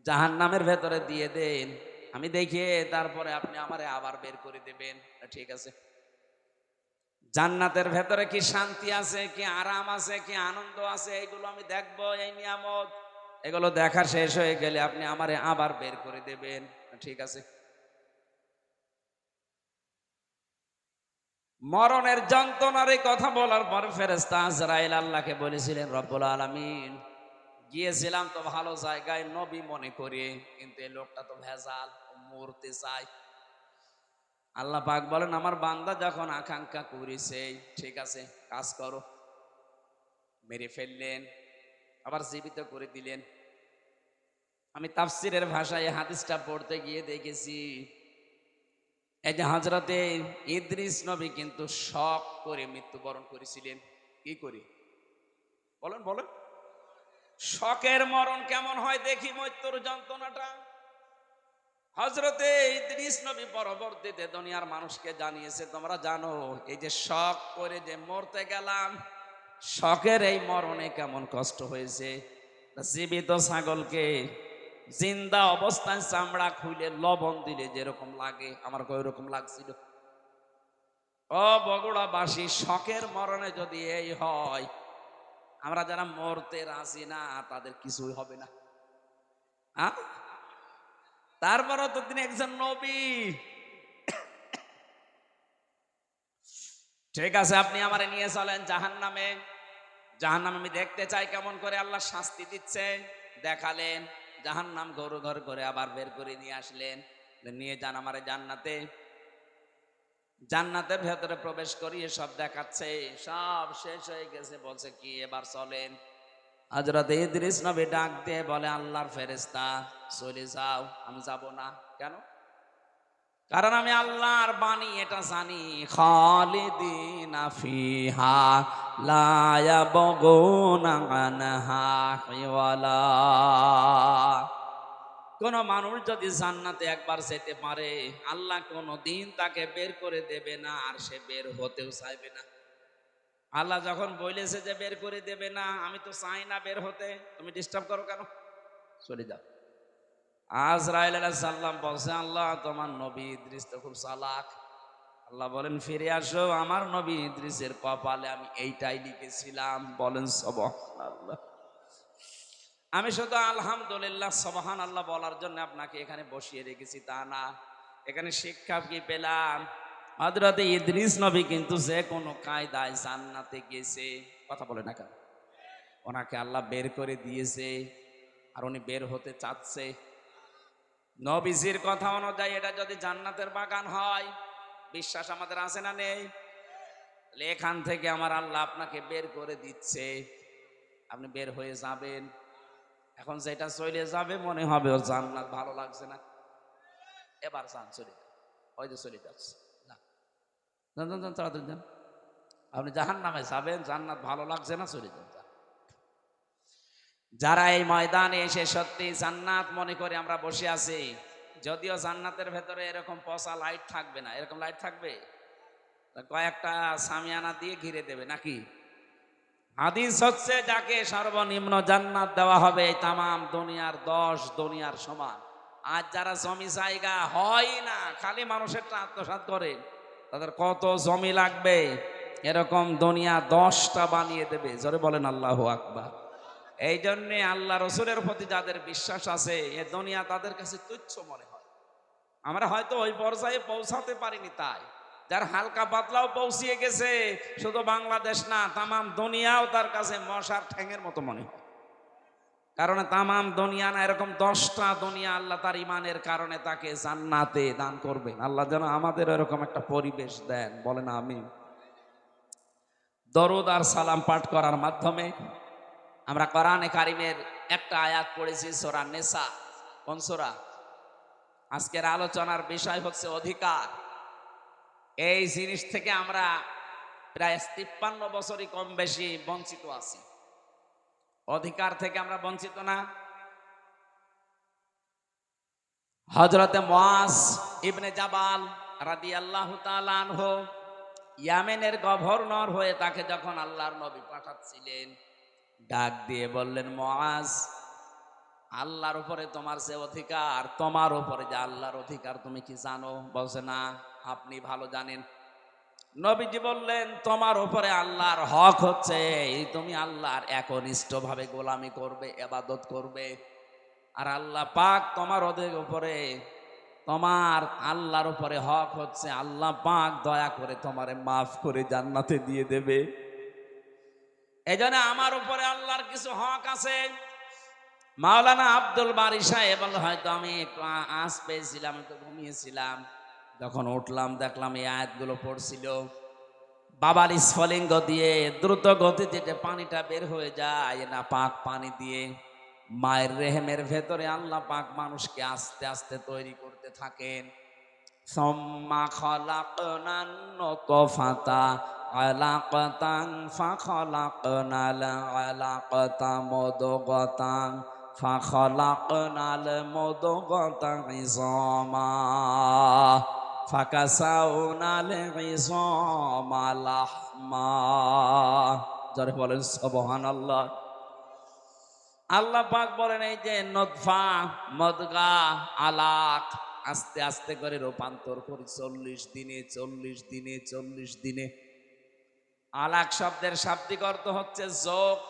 জাহান্নামের ভেতরে দিয়ে দেন, আমি দেখিয়ে তারপরে আপনি আমারে আবার বের করে দেবেন। ঠিক আছে। জান্নাতের ভেতরে কি শান্তি আছে, কি আরাম আছে, কি আনন্দ আছে, এগুলো আমি দেখবো, এই নিয়ামত এগুলো দেখা শেষ হয়ে গেলে আপনি আমারে আবার বের করে দেবেন। ঠিক আছে। মরণের যন্ত্রণার এই কথা বলার পর ফেরেশতা আজরাইল আল্লাহকে বলেছিলেন, রব্বুল আলামিন গিয়েছিলাম তো ভালো জায়গায় নবী মনে করে, কিন্তু এই লোকটা তো ভেজাল, মরতে চায়। আল্লাহ পাক বলেন, আমার বান্দা যখন আকাঙ্ক্ষা করেছে, ঠিক আছে কাজ করো। মেরে ফেললেন, আবার জীবিত করে দিলেন। আমি তাফসীরের ভাষায় হাদিসটা পড়তে গিয়ে দেখেছি, এই যে হযরতে ইদ্রিস নবী কিন্তু শক করে মৃত্যুবরণ করেছিলেন। কি করে বলেন বলেন। শকের মরণ কেমন হয় দেখি, মৃত্যুর যন্ত্রণাটা। হযরতে ইদ্রিস নবী পরবর্তীতে দুনিয়ার মানুষকে জানিয়েছে, তোমরা জানো এই যে শক করে যে মরতে গেলাম, শকের এই মরণে কেমন কষ্ট হয়েছে। জীবিত ছাগলকে জিন্দা অবস্থায় চামড়া খুলে লবণ দিলে যেরকম লাগে, আমার ওই রকম লাগছিল। ও বগুড়াবাসী, শকের মরণে যদি এই হয়, আমরা যারা মরতে রাজি না তাদের কিছুই হবে না। তারপরও তো তিনি একজন নবী। ঠিক আছে, আপনি আমারে নিয়ে চলেন জাহান্নামে। জাহান্নাম আমি দেখতে চাই কেমন করে আল্লাহ শাস্তি দিচ্ছে। দেখালেন জাহান্নাম, ঘর ঘর করে আবার বের করে নিয়ে আসলেন, নিয়ে যান আমারে জান্নাতে। জান্নাতের ভেতরে প্রবেশ করিয়ে সব দেখাচ্ছে, সব শেষ হয়ে গেছে, বলছে কি এবার চলেন। হযরত ইদ্রিস নবী ডাক দিয়ে বলে, আল্লাহর ফেরেশতা চলে যাও, আমি যাব না। কেন? কারণ আমি আল্লাহর বাণী এটা জানি, খালিদিনা ফিহা লা ইয়াবগুনা আনহা হিওয়ালা। কোন মানুষ যদি জান্নাতে একবার যেতে পারে, আল্লাহ কোনদিন তাকে বের করে দেবে না, আর সে বের হতেও চাইবে না। আল্লাহ যখন বলেছে যে বের করে দেবে না, আমি তো চাই না বের হতে, তুমি ডিস্টার্ব করো কেন, চলে যাও। আজরাইল আলাইহিস সালাম বলছে, আল্লাহ তোমার নবী ইদ্রিস তো খুব চালাক। আল্লাহ বলেন, ফিরে আসো, আমার নবী ইদ্রিসের কপালে আমি এইটাই লিখেছিলাম। বলেন সুবহানাল্লাহ। আমি শুধু আলহামদুলিল্লাহ সুবহানাল্লাহ বলার জন্য আপনাকে এখানে বসিয়ে রেখেছি তা না। এখানে শিক্ষা কি পেলাম? হযরত ইদ্রিস নবী কিন্তু যে কোনো কায়দায় জান্নাতে গেছে। কথা বলে না কেন? ওনাকে আল্লাহ বের করে দিয়েছে, আর উনি বের হতে চাচ্ছে। নবীজির কথা অনুযায়ী এটা যদি জান্নাতের বাগান হয়, বিশ্বাস আমাদের আছে না নেই? এখান থেকে আমার আল্লাহ আপনাকে বের করে দিচ্ছে, আপনি বের হয়ে যাবেন। এখন যেটা চলে যাবে মনে হবে ওর জান্নাত ভালো লাগছে না, এবার যান চলে যান, ওই যে চলে যাচ্ছে, যান যান যান তাড়াতাড়ি যান। আপনি জাহান্নামে যাবেন, জান্নাত ভালো লাগছে না, চলে যান। যারা এই ময়দানে এসে সত্যি জান্নাত মনে করে আমরা বসে আছি, যদিও জান্নাতের ভেতরে এরকম পচা লাইট থাকবে না, এরকম লাইট থাকবে, কয়েকটা সামিয়ানা দিয়ে ঘিরে দেবে নাকি। হাদিস হচ্ছে, যাকে সর্বনিম্ন জান্নাত দেওয়া হবে এই তামাম দুনিয়ার 10 দুনিয়ার সমান। আজ যারা জমি জায়গা হয় না, খালি মানুষের আত্মসাৎ করে, তাদের কত জমি লাগবে, এরকম দুনিয়া 10টা বানিয়ে দেবে। জোরে বলেন আল্লাহু আকবার। এই জন্যে আল্লাহ রসুলের প্রতি যাদের বিশ্বাস আছে, এ দুনিয়া তাদের কাছে তুচ্ছ মনে হয়। আমরা হয়তো ওই পর্যায়ে পৌঁছাতে পারিনি, তাই যার হালকা পাতলাও পৌঁছিয়ে গেছে, শুধু বাংলাদেশ না, তামাম দুনিয়াও তার কাছে মশার ঠ্যাঙের মতো মনে হয়। কারণ তামাম দুনিয়া না, এরকম 10টা দুনিয়া আল্লাহ তার ইমানের কারণে তাকে জান্নাতে দান করবেন। আল্লাহ যেন আমাদের এরকম একটা পরিবেশ দেন, বলেন আমিন। দরুদ আর সালাম পাঠ করার মাধ্যমে আমরা কোরআনে কারিমের একটা আয়াত পড়েছি, সূরা নিসা। কোন সূরা? আজকের আলোচনার বিষয় হচ্ছে অধিকার। এই জিনিস থেকে আমরা প্রায় 53 বছরই কম বেশি বঞ্চিত আছি। অধিকার থেকে আমরা বঞ্চিত না? হযরতে মুআজ ইবনে জাবাল রাদিয়াল্লাহু তাআলা আনহু ইয়ামেনের গভর্নর হয়ে তাকে যখন আল্লাহর নবী পাঠাচ্ছিলেন, ডাক দিয়ে বললেন, মুআজ, আল্লাহর উপরে তোমার যে অধিকার, তোমার উপরে যে আল্লাহর অধিকার, তুমি কি জানো? বলছে, না, আপনি ভালো জানেন। নবীজি বললেন, তোমার উপরে আল্লাহর হক হচ্ছে এই, তুমি আল্লাহর একনিষ্ঠভাবে গোলামি করবে, ইবাদত করবে। আর আল্লাহ পাক তোমার উপরে, তোমার আল্লাহর উপরে হক হচ্ছে আল্লাহ পাক দয়া করে তোমারে মাফ করে জান্নাতে দিয়ে দেবে। এজন্য আমার উপরে আল্লাহর কিছু হক আছে। মাওলানা আব্দুল বারী সাহেব, হয়তো আমি একটু আঁচ পেয়েছিলাম, একটু ঘুমিয়েছিলাম, যখন উঠলাম দেখলাম এই আয়াতগুলো পড়ছিল। বাবার স্ফলিঙ্গ দিয়ে দ্রুত গতিতে যে পানিটা বের হয়ে যায়, না পাক পানি দিয়ে মায়ের রেহেমের ভেতরে আল্লাহ পাক মানুষকে আস্তে আস্তে তৈরি করতে থাকেন। সুম্মা খালাকনান নুতফাতা আলাকাতান ফাখালাকনাল আলাকাতা মুদগাতান ফাখালাকনাল মুদগাতা ইযামা ফাকাসাউনাল ইযামা লাহমা। যারা বলেন সুবহানাল্লাহ। আল্লাহ পাক বলেন, এই যে নতফা, মদগা, আলাক, আস্তে আস্তে করে রূপান্তর করি 40 দিনে 40 দিনে 40 দিনে। আলাক শব্দের শাব্দিক অর্থ হচ্ছে যোগ।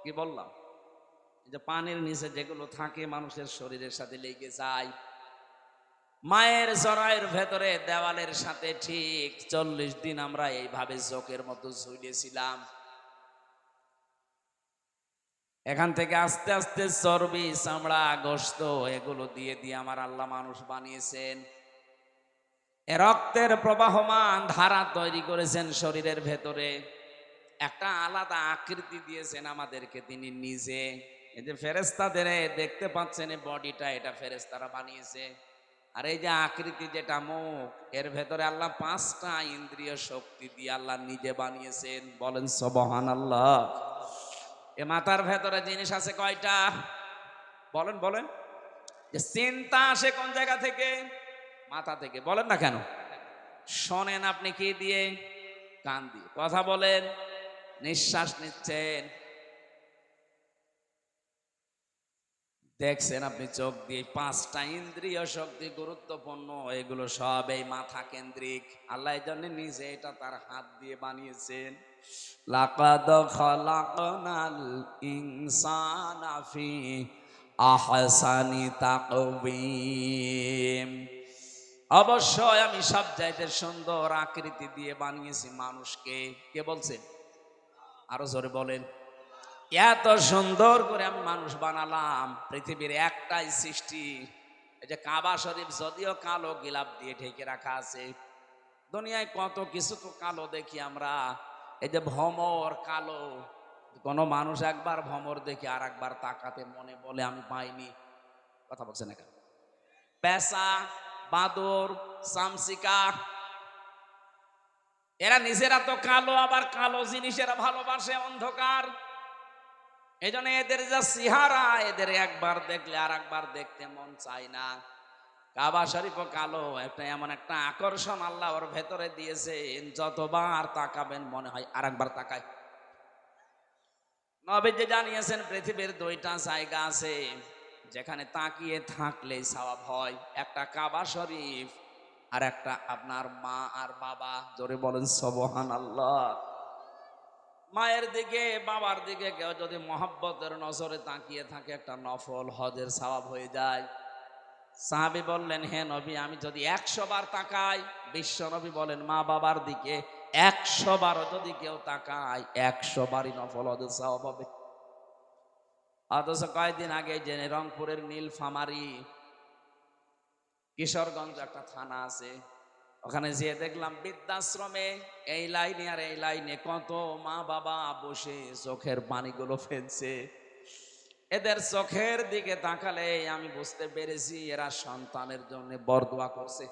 কি বললাম? এই যে পানির নিচে যেগুলো থাকে মানুষের শরীরের সাথে লেগে যায়, মায়ের জরায়ের ভেতরে দেওয়ালের সাথে ঠিক 40 দিন আমরা এইভাবে যোগের মতো ঝুলিয়েছিলাম। এখান থেকে আস্তে আস্তে চর্বি, চামড়া, গোশত এগুলো দিয়ে দিয়ে আমার আল্লাহ মানুষ বানিয়েছেন। এ রক্তের প্রবাহমান ধারা তৈরি করেছেন শরীরের ভেতরে, একটা আলাদা আকৃতি দিয়েছেন আমাদেরকে তিনি নিজে। এই যে ফেরেশতাদের দেখতে পাচ্ছেন এই বডিটা, এটা ফেরেশতারা বানিয়েছে। আর এই যে আকৃতি যেটা মুখ, এর ভেতরে আল্লাহ 5টা ইন্দ্রিয় শক্তি দিয়ে আল্লাহ নিজে বানিয়েছেন। বলেন সুবহানাল্লাহ। এ মাথার ভেতরে জিনিস আছে কয়টা? বলেন বলেন। যে চিন্তা আসে কোন জায়গা থেকে? মাথা থেকে। বলেন না কেন? শোনেন আপনি কি দিয়ে? কান দিয়ে। কথা বলেন, নিঃশ্বাস নিচ্ছেন, দেখছেন আপনি চোখ দিয়ে। 5টা ইন্দ্রিয় শক্তি গুরুত্বপূর্ণ, এগুলো সব এই মাথা কেন্দ্রিক। আল্লাহ এই জন্য নিজে এটা তার হাত দিয়ে বানিয়েছেন। লাকাদ খালাকনাল ইনসানা ফি আহসানি তাকওয়িম। অবশ্যই আমি সব চাইতে সুন্দর আকৃতি দিয়ে বানিয়েছি মানুষকে। কে বলছেন? আরো জোরে বলেন। এত সুন্দর করে আমি মানুষ বানালাম। পৃথিবীর একটাই সৃষ্টি, এই যে কাবা শরীফ, যদিও কালো গিলাপ দিয়ে ঢেকে রাখা আছে। দুনিয়ায় কত কিছু তো কালো দেখি আমরা। এই যে ভমর কালো, কোন মানুষ একবার ভমর দেখে আর একবার তাকাতে মনে বলে আমি পাইনি। কথা বলছে না কেন? পেঁচা, বাদর, চামচিকা, এরা নিজেরা তো কালো, আবার কালো জিনিস এরা ভালোবাসে, অন্ধকার। এই জন্য এদের যা চেহারা, এদের একবার দেখলে আর একবার দেখতে মন চায় না। কাবা শরীফও কালো, একটা এমন একটা আকর্ষণ আল্লাহ ওর ভেতরে দিয়েছে, যতবার তাকাবেন মনে হয় আর একবার তাকায়। নবীজি জানিয়েছেন পৃথিবীর 2টা জায়গা আছে যেখানে তাকিয়ে থাকলেই সওয়াব হয়। একটা কাবা শরীফ, আর একটা আপনার মা আর বাবা। জোরে বলেন সুবহানাল্লাহ। মায়ের দিকে বাবার দিকে কেউ যদি মহব্বতের নজরে তাকিয়ে থাকে, একটা নফল হজের সওয়াব হয়ে যায়। সাহাবী বললেন, হে নবী, আমি যদি 100 বার তাকাই? বিশ্ব নবী বলেন, মা বাবার দিকে 100 বারও যদি কেউ তাকায়, 100 বারই নফল হজের সওয়াব হবে। অথচ কয়েকদিন আগে জেনে রংপুরের নীলফামারী, কিশোরগঞ্জ একটা থানা আছে, ওখানে যেয়ে দেখলাম বৃদ্ধাশ্রমে এই লাইনে আর এই লাইনে কত মা বাবা বসে চোখের পানিগুলো ফেলছে। এদের চোখের দিকে তাকালে আমি বুঝতে পেরেছি এরা সন্তানের জন্য বরদোয়া করছে।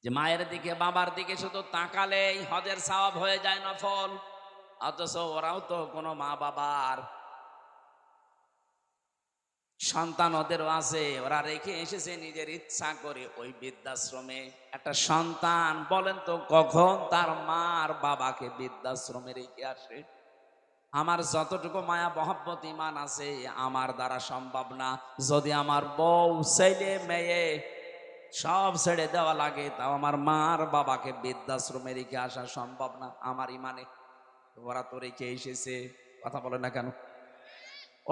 যে মায়ের দিকে বাবার দিকে শুধু তাকালেই হজের সওয়াব হয়ে যায় নফল। অথচ ওরাও তো কোনো মা বাবার সন্তান ওদেরও আছে, ওরা রেখে এসেছে নিজের ইচ্ছা করে ওই বৃদ্ধাশ্রমে। একটা সন্তান বলেন তো কখন তার মা আর বাবাকে বৃদ্ধাশ্রমে রেখে আসে? আমার যতটুকু মায়া মহব্বত ইমান আছে, আমার দ্বারা সম্ভব না। যদি আমার বউ ছেলে মেয়ে সব ছেড়ে দেওয়া লাগে, তাও আমার মা আর বাবাকে বৃদ্ধাশ্রমে রেখে আসা সম্ভব না আমার ইমানে। ওরা তো রেখে এসেছে। কথা বলে না কেন?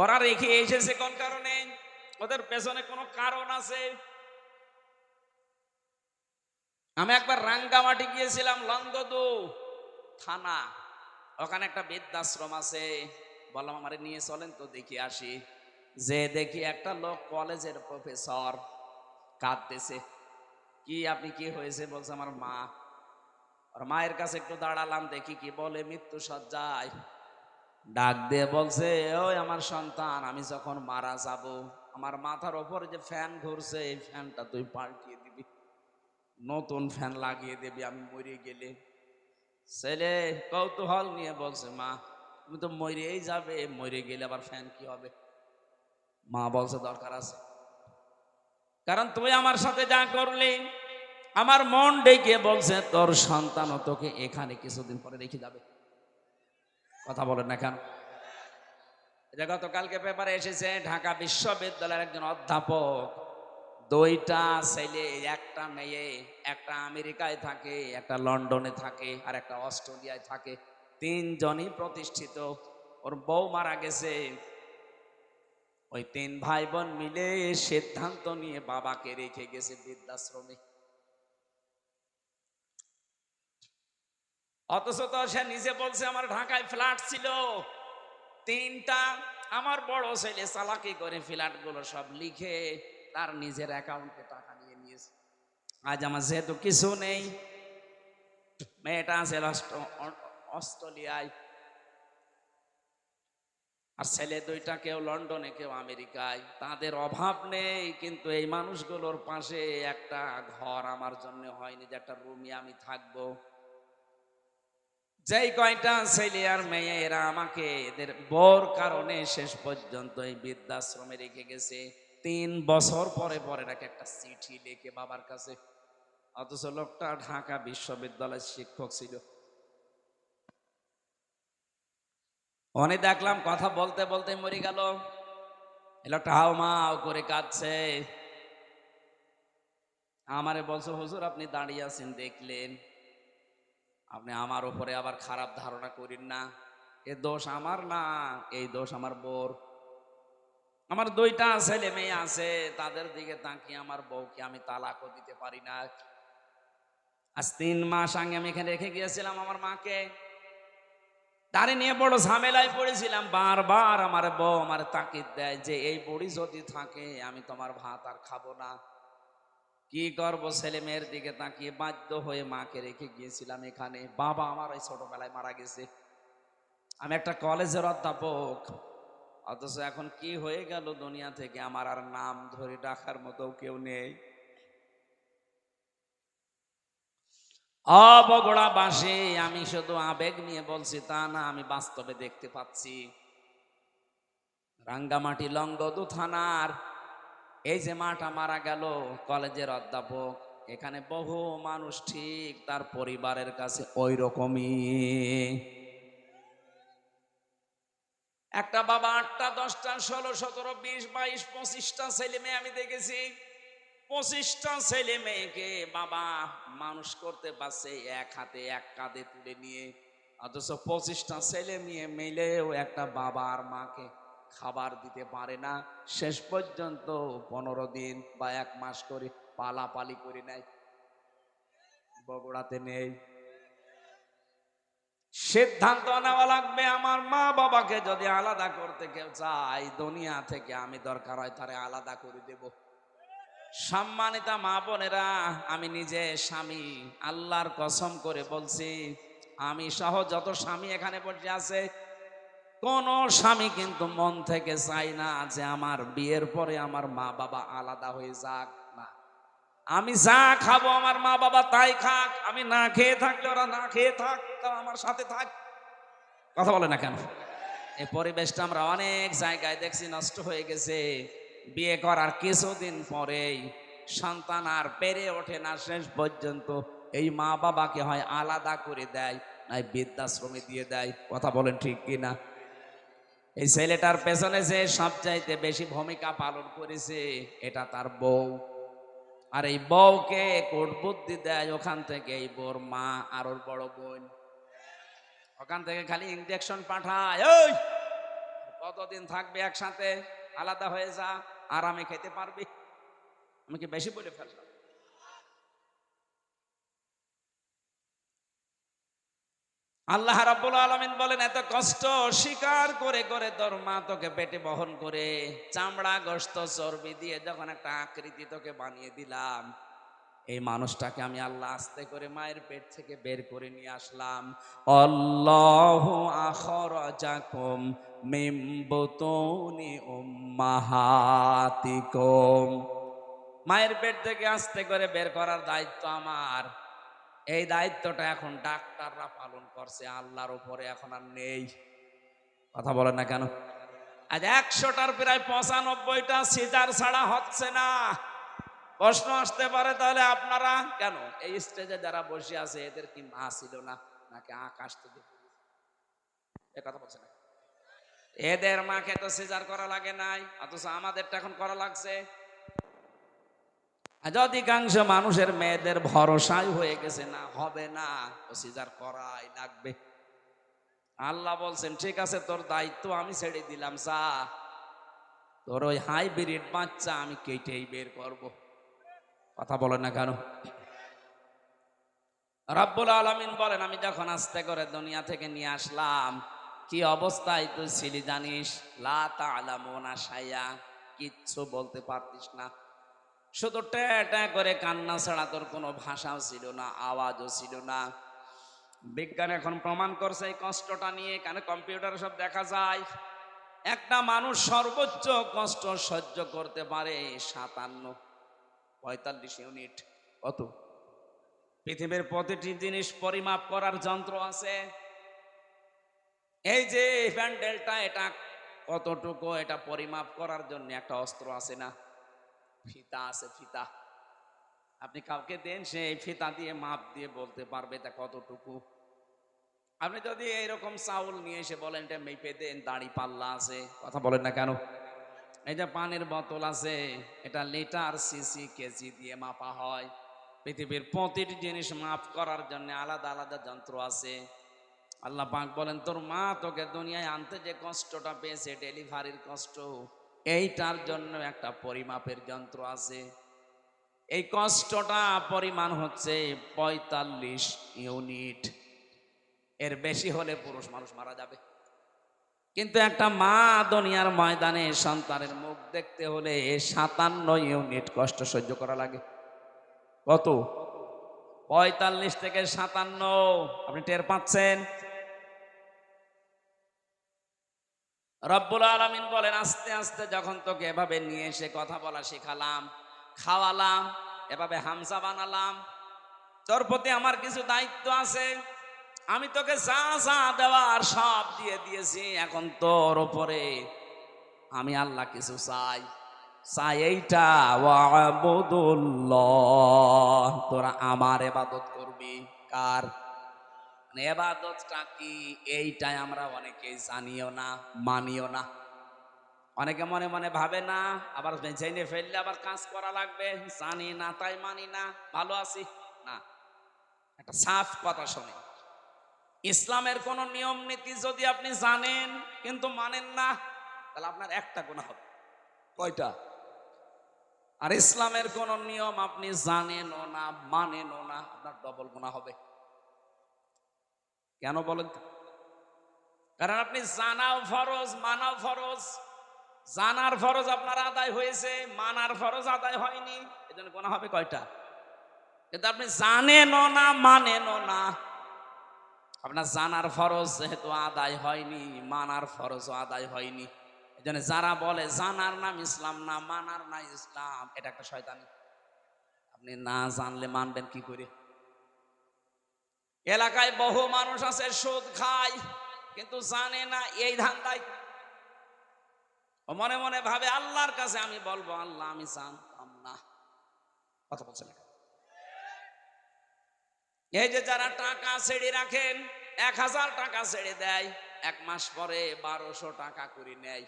ওরা রেখে এসেছে কোন কারণে? ওদের পেছনে কোনো কারণ আছে। আমি একবার রাঙ্গামাটি গিয়েছিলাম, লংগদু থানা, ওখানে একটা বৃদ্ধাশ্রম আছে। বললাম আমারে নিয়ে চলেন তো দেখি আসি। যে দেখি একটা লোক কলেজের প্রফেসর কাঁদতেছে। কি আপনি, কি হয়েছে? বলছে আমার মা। আর মায়ের কাছে একটু দাঁড়ালাম, দেখি কি বলে। মৃত্যু সজ্জায় ডাক দিয়ে বলছে, ওই আমার সন্তান, আমি যখন মারা যাব, আমার মাথার ওপরে যে ফ্যান ঘুরছে, এই ফ্যানটা তুই পাল্টিয়ে দিবি, নতুন ফ্যান লাগিয়ে দিবি আমি মরে গেলে। ছেলে কৌতূহল নিয়ে বলছে, মা তুমি তো মরেই যাবে, মরে গেলে আবার ফ্যান কি হবে? মা বলছে দরকার আছে, কারণ তুই আমার সাথে যা করলি, আমার মন ডেকে বলছে তোর সন্তানও তোকে এখানে কিছুদিন পরে রেখে যাবে। কথা বলেন না কেন? এটা গতকালকে পেপারে এসেছে, ঢাকা বিশ্ববিদ্যালয়ের একজন অধ্যাপক, 2টা ছেলে, একটা মেয়ে, একটা আমেরিকায় থাকে, একটা লন্ডনে থাকে, আর একটা অস্ট্রেলিয়ায় থাকে। 3জনই প্রতিষ্ঠিত। ওর বউ মারা গেছে। ওই 3 ভাই বোন মিলে সিদ্ধান্ত নিয়ে বাবাকে রেখে গেছে বৃদ্ধাশ্রমে। অথচ তো সে নিজে বলছে আমার ঢাকায় ফ্ল্যাট ছিল 3টা। আমার বড় ছেলে চালাকি করে ফ্ল্যাট গুলো সব লিখে তার নিজের অ্যাকাউন্টে টাকা নিয়ে নিয়েছে। আজ আমার যেহেতু কিছু নেই, মেয়েটা আছে অস্ট্রেলিয়ায়, আর ছেলে দুইটা কেউ লন্ডনে কেউ আমেরিকায়। তাদের অভাব নেই, কিন্তু এই মানুষগুলোর পাশে একটা ঘর আমার জন্য হয়নি, যে একটা রুমে আমি থাকবো। যেই কয়টা ছেলে আর মেয়ে এরা আমাকে এদের বোর কারণে শেষ পর্যন্ত এই বৃদ্ধাশ্রমে রেখে গেছে। 3 বছর পরে পরে নাকি একটা চিঠি লিখে বাবার কাছে, অথচ লোকটা ঢাকা বিশ্ববিদ্যালয়ের শিক্ষক ছিল। অনে দেখলাম কথা বলতে বলতে মরে গেল। এই লোকটা হাও মাও করে কাঁদছে। আমারে বলছো, হুজুর আপনি দাঁড়িয়ে আছেন দেখলেন, আপনি আমার উপরে আবার খারাপ ধারণা করেন না। এ দোষ আমার না, এই দোষ আমার বোর। আমার 2টা ছেলে মেয়ে আছে, তাদের দিকে তাকিয়ে আমার বউকে আমি তালাকও দিতে পারি না। আজ 3 মাস আগে আমি এখানে রেখে গিয়েছিলাম আমার মাকে, তারে নিয়ে বড় ঝামেলায় পড়েছিলাম। বারবার আমার বউ আমার তাকিদ দেয় যে এই বুড়ি যদি থাকে আমি তোমার ভাত আর খাবো না। কি করবো, ছেলে মেয়ের দিকে তাকিয়ে বাধ্য হয়ে মাকে রেখে গিয়েছিলাম এখানে। বাবা আমার ওই ছোটবেলায় মারা গেছে, আমি একটা কলেজের অধ্যাপক। অথচ এখন কি হয়ে গেল, দুনিয়া থেকে আমার আর নাম ধরে ডাকার মতো কেউ নেই। বগুড়াবাসী, আমি শুধু আবেগ নিয়ে বলছি তা না, আমি বাস্তবে দেখতে পাচ্ছি। রাঙ্গামাটি লংগদু থানার এই যে মাটা মারা গেল, কলেজের অধ্যাপক, এখানে বহু মানুষ ঠিক তার পরিবারের কাছে ওই রকমই। একটা বাবা 8টা 10টা 16 17 20 22 25টা ছেলে মেয়ে আমি দেখেছি। 25টা ছেলে মেয়েকে বাবা মানুষ করতে পারছে এক হাতে এক কাঁধে তুলে নিয়ে। অথচ 25টা ছেলে মেয়ে মিলেও একটা বাবা আর মাকে খাবার দিতে পারে না। শেষ পর্যন্ত 15 দিন বা 1 মাস করে পালাপালি করে নেয়। বগুড়াতে নেই। সিদ্ধান্ত নেওয়া লাগবে, আমার মা বাবাকে যদি আলাদা করতে কেউ চায় দুনিয়া থেকে, আমি দরকার হয় তারে আলাদা করে দেব। সম্মানিতা মা বোনেরা, আমি নিজে স্বামী, আল্লাহর কসম করে বলছি, আমি সহ যত স্বামী এখানে বসে আছে, কোন স্বামী কিন্তু মন থেকে চাই না যে আমার বিয়ের পরে আমার মা বাবা আলাদা হয়ে যাক। না, আমি যা খাবো আমার মা বাবা তাই খাক, আমি না খেয়ে থাকলে ওরা না খেয়ে থাক, তাও আমার সাথে থাক। কথা বলে না কেন? এই পরিবেশটা আমরা অনেক জায়গায় দেখছি নষ্ট হয়ে গেছে। বিয়ে করার কিছুদিন পরেই সন্তান আর পেরে ওঠে না, শেষ পর্যন্ত এই মা বাবাকে হয় আলাদা করে দেয়, নাই বৃদ্ধাশ্রমে দিয়ে দেয়। কথা বলেন ঠিক কিনা? এই ছেলেটার পেছনে যে সবচাইতে বেশি ভূমিকা পালন করেছে এটা তার বউ। আর এই বউকে কোট বুদ্ধি দেয় ওখান থেকে এই বউর মা আর ওর বড় বোন। ওখান থেকে খালি ইনজেকশন পাঠায়, ওই কতদিন থাকবে একসাথে, আলাদা হয়ে যা, আরামে খেতে পারবি। আমি কি বেশি বলে ফেললাম? আল্লাহ রাব্বুল আলামিন বলেন, এত কষ্ট স্বীকার করে করে তোর মা তোকে পেটে বহন করে চামড়া গোশত চর্বি দিয়ে যখন একটা আকৃতি তোকে বানিয়ে দিলাম, এই মানুষটাকে আমি আল্লাহ আস্তে করে মায়ের পেট থেকে বের করে নিয়ে আসলাম। আল্লাহু আখরাজাকুম মিন বুতুনি উম্মাহাতিকুম। মায়ের পেট থেকে আস্তে করে বের করার দায়িত্ব আমার। এই দায়িত্বটা এখন ডাক্তাররা পালন করছে, আল্লাহর উপরে এখন আর নেই। কথা বলেন না কেন? আজ 100টার প্রায় 95টা সিজার ছাড়া হচ্ছে না। প্রশ্ন আসতে পারে, তাহলে আপনারা কেন এই স্টেজে যারা বসে আছে এদের কি মা ছিল না, নাকি আকাশ থেকে এ কথা বলছে না? এদের মাকে তো সিজার করা লাগে নাই, অথচ আমাদেরটা এখন করা লাগছে। আজ অধিকাংশ মানুষের মেয়েদের ভরসাই হয়ে গেছে না, হবে না, ও সিজার করাই লাগবে। আল্লাহ বলছেন ঠিক আছে, তোর দায়িত্ব আমি ছেড়ে দিলাম, যা তোর ওই হাইব্রিড বাচ্চা আমি কেটেই বের করব। কথা বলে না কেন? রব্বুল আলামিন বলেন, আমি যখন আস্তে করে দুনিয়া থেকে নিয়ে আসলাম, কি অবস্থায় তুই ছিলি জানিস? লা তা'লামুনা শাইআ, কিচ্ছু বলতে পারতিস না। শুধু ট্যাঁ করে কান্না ছাড়া তোর কোনো ভাষাও ছিল না, আওয়াজও ছিল না। বিজ্ঞান এখন প্রমাণ করছে এই কষ্টটা নিয়ে, কেন কম্পিউটারে সব দেখা যায়। একটা মানুষ সর্বোচ্চ কষ্ট সহ্য করতে পারে 45 ইউনিট। কত? পৃথিবীর প্রতিটি জিনিস পরিমাপ করার যন্ত্র আছে। এই যে প্যান্ডেলটা, এটা কতটুকু, এটা পরিমাপ করার জন্য একটা অস্ত্র আছে না, ফিতা আছে, ফিতা। আপনি কাউকে দেন, সে এই ফিতা দিয়ে মাপ দিয়ে বলতে পারবে এটা কতটুকু। আপনি যদি এইরকম চাউল নিয়ে এসে বলেন এটা মেপে দেন, দাড়ি পাল্লা আছে, কথা বলেন না কেন? এই যে পানির বোতল আছে, এটা লিটার, সিসি, কেজি দিয়ে মাপা হয়। পৃথিবীর প্রতিটি জিনিস মাপ করার জন্য আলাদা আলাদা যন্ত্র আছে। আল্লাহ পাক বলেন, তোর মা তোকে দুনিয়ায় আনতে যে কষ্টটা পেয়েছে, ডেলিভারির কষ্ট, এইটার জন্য একটা পরিমাপের যন্ত্র আছে। এই কষ্টটা পরিমাণ হচ্ছে 45 ইউনিট। এর বেশি হলে পুরুষ মানুষ মারা যাবে। কিন্তু একটা মা দুনিয়ার ময়দানে সন্তানের মুখ দেখতে হলে 57 ইউনিট কষ্ট সহ্য করা লাগে। কত? 45 থেকে 57। আপনি টের পাচ্ছেন? রব্বুল আলামিন বলেন, আস্তে আস্তে যখন তোকে এভাবে নিয়ে এসে কথা বলা শেখালাম, খাওয়ালাম, এভাবে হামজা বানালাম, তোর প্রতি আমার কিছু দায়িত্ব আছে। আমি তোকে যা যা দেওয়ার সব দিয়ে দিয়েছি। এখন তোর উপরে আমি আল্লাহ কিছু চাই। চাই এইটা, ওয়াবুদুল্লাহ, তোরা আমার ইবাদত করবি। কার? মানে ইবাদতটা কি, এইটাই আমরা অনেকেই জানিও না, মানিও না। অনেকে মনে মনে ভাবে না, আবার জেনে ফেললে আবার কাজ করা লাগবে, জানি না তাই মানি না, ভালো আছি না। একটা সাফ কথা শোনে, ইসলামের কোন নিয়ম নীতি যদি আপনি জানেন কিন্তু মানেন না, তাহলে আপনার একটা গুনাহ হবে। কয়টা? আর ইসলামের কোন নিয়ম আপনি জানেনও না, মানেনও না, আপনার ডবল গুনাহ হবে। কেন বলেন তো? কারণ আপনি জানাও ফরজ, মানাও ফরজ। জানার ফরজ আপনার আদায় হয়েছে, মানার ফরজ আদায় হয়নি, এজন্য গুনাহ হবে কয়টা? কিন্তু আপনি জানেনও না, মানেনও না। আপনার জানার ফরজ যেহেতু আদায় হয়নি, মানার ফরজও আদায় হয়নি। এজন্য যারা বলে জানার নাম ইসলাম না, মানার না ইসলাম, এটা একটা শয়তানি। আপনি না জানলে মানবেন কি করে? এলাকায় বহু মানুষ আছে সুদ খায় কিন্তু জানে না এই ধান্দায়। ও মনে মনে ভাবে আল্লাহর কাছে আমি বলবো, আল্লাহ আমি জানতাম না। কথা বলছেন না? এই যে যারা টাকা ছেড়ে রাখেন, 1000 টাকা ছেড়ে দেয়, 1 মাস পরে 1200 টাকা করে নেয়।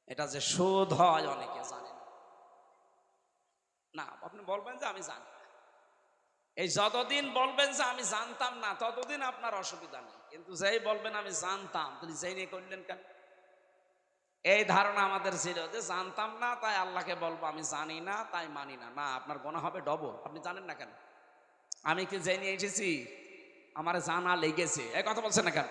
এটা যে সুদ হয় অনেকে জানে না। না, আপনি বলবেন যে আমি জানি না। এই যতদিন বলবেন যে আমি জানতাম না, ততদিন আপনার অসুবিধা নেই। কিন্তু যেই বলবেন আমি জানতাম, তিনি যেই নিয়ে করলেন কেন? এই ধারণা আমাদের ছিল যে জানতাম না তাই আল্লাহকে বলবো আমি জানি না তাই মানি না। না, আপনার গুনাহ হবে ডবল। আপনি জানেন না কেন? আমি কি জেনে এসেছি? আমার জানা লেগেছে। এই কথা বলছেন না কেন?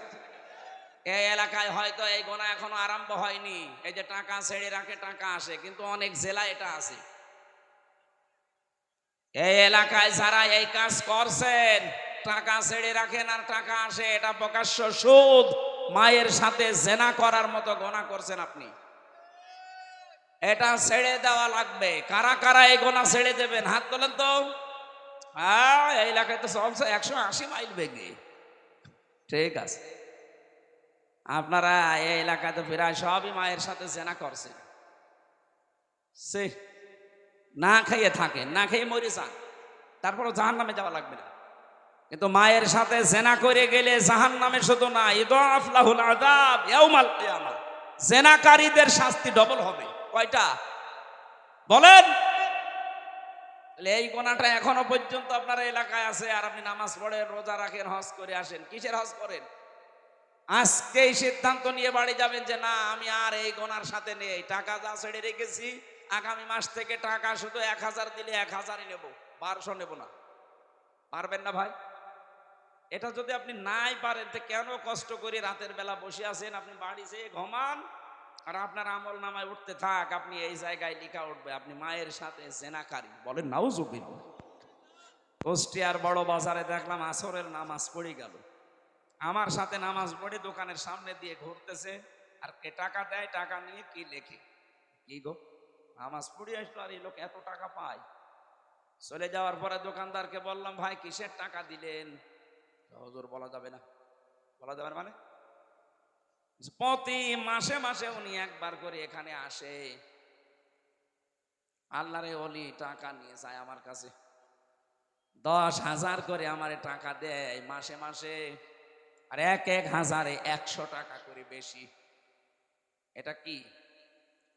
এই এলাকায় হয়তো এই গোনা এখনো আরম্ভ হয়নি। এই যে টাকা ছেড়ে রাখে, টাকা আসে, কিন্তু অনেক জেলায় এটা আছে। এই এলাকায় যারা এই কাজ করছেন, টাকা ছেড়ে রাখেন আর টাকা আসে, এটা প্রকাশ্য সুদ। মায়ের সাথে জেনা করার মতো গোনা করছেন আপনি। এটা ছেড়ে দেওয়া লাগবে। কারা কারা এই গোনা ছেড়ে দেবেন? হাত তোলেন তো। হ্যাঁ, এই এলাকায় তো চলছে 180 মাইল বেগে। ঠিক আছে, আপনারা এই এলাকায় তো প্রায় সবই মায়ের সাথে জেনা করছেন। সে না খাইয়ে থাকেন, না খেয়ে মরে যান, তারপরে জাহান্নামে যাওয়া লাগবে না। কিন্তু মায়ের সাথে জেনা করে গেলে জাহান্নামে শুধু না, ইদাফ লাহুল আযাব ইয়াউমাল কিয়ামা, জেনাকারীদের শাস্তি ডবল হবে। কয়টা বলেন? এই গোনাটা এখনো পর্যন্ত আপনার এলাকায় আছে, আর আপনি নামাজ পড়েন, রোজা রাখেন, হজ করে আসেন। কিসের হজ করেন? আজকেই সিদ্ধান্ত নিয়ে বাড়ি যাবেন যে না, আমি আর এই গোনার সাথে নেই। টাকা যা ছেড়ে রেখেছি, আগামী মাস থেকে টাকা শুধু 1000 দিলে 1000ই নেব, 1200 নেব না। পারবেন না ভাই? এটা যদি আপনি নাই পারেন তো কেন কষ্ট করে রাতের বেলা বসে আছেন? আপনি বাড়ি যেয়ে ঘুমান, আর আপনার আমল নামায় উঠতে থাক, আপনি এই জায়গায় লিখা উঠবে আপনি মায়ের সাথে জেনাকারী। বলেন নাউজুবিল্লাহ। কুষ্টিয়ার বড় বাজারে দেখলাম আসরের নামাজ পড়ে গেল, আমার সাথে নামাজ পড়ে দোকানের সামনে দিয়ে ঘুরতেছে, আর কে টাকা দেয়, টাকা নিয়ে কি লেখে, কি গো নামাজ পড়ে আসলো আর এই লোক এত টাকা পায়। চলে যাওয়ার পরে দোকানদারকে বললাম, ভাই কিসের টাকা দিলেন? হুজুর বলা যাবে না। বলা যাবে না মানে? প্রতি মাসে মাসে উনি একবার করে এখানে আসে, আল্লাহরে ওলি টাকা নিয়ে যায় আমার কাছে, 10,000 করে আমারে টাকা দেয় মাসে মাসে, আর এক এক হাজারে 100 টাকা করে বেশি। এটা কি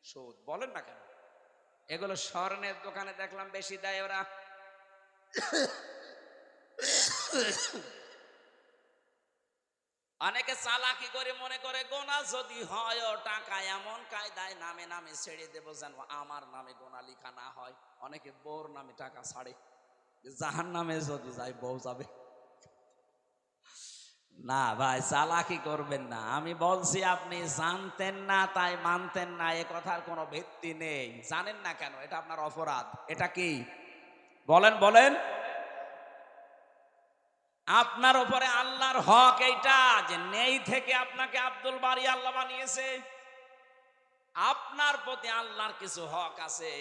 সুদ? বলেন না কেন? এগুলো স্বর্ণের দোকানে দেখলাম বেশি দেয় ওরা। অনেকে চালাকি করে মনে করে গোনা যদি হয় ও টাকা এমন কায়দায় নামে নামে ছেড়ে দেবো যেন আমার নামে গোনা লিখা না হয়। অনেকে বউর নামে টাকা ছাড়ে, জাহান নামে যদি যায় বউ যাবে। না ভাই, চালাকি করবেন না। আমি বলছি আপনি জানতেন না তাই মানতেন না, এ কথার কোনো ভিত্তি নেই। জানেন না কেন? এটা আপনার অপরাধ। এটা কি বলেন বলেন? আপনার উপরে আল্লাহর হক এইটা যে নেই থেকে আপনাকে আব্দুল বারী আল্লাহ বানিয়েছে। আপনার প্রতি আল্লাহর কিছু হক আছে।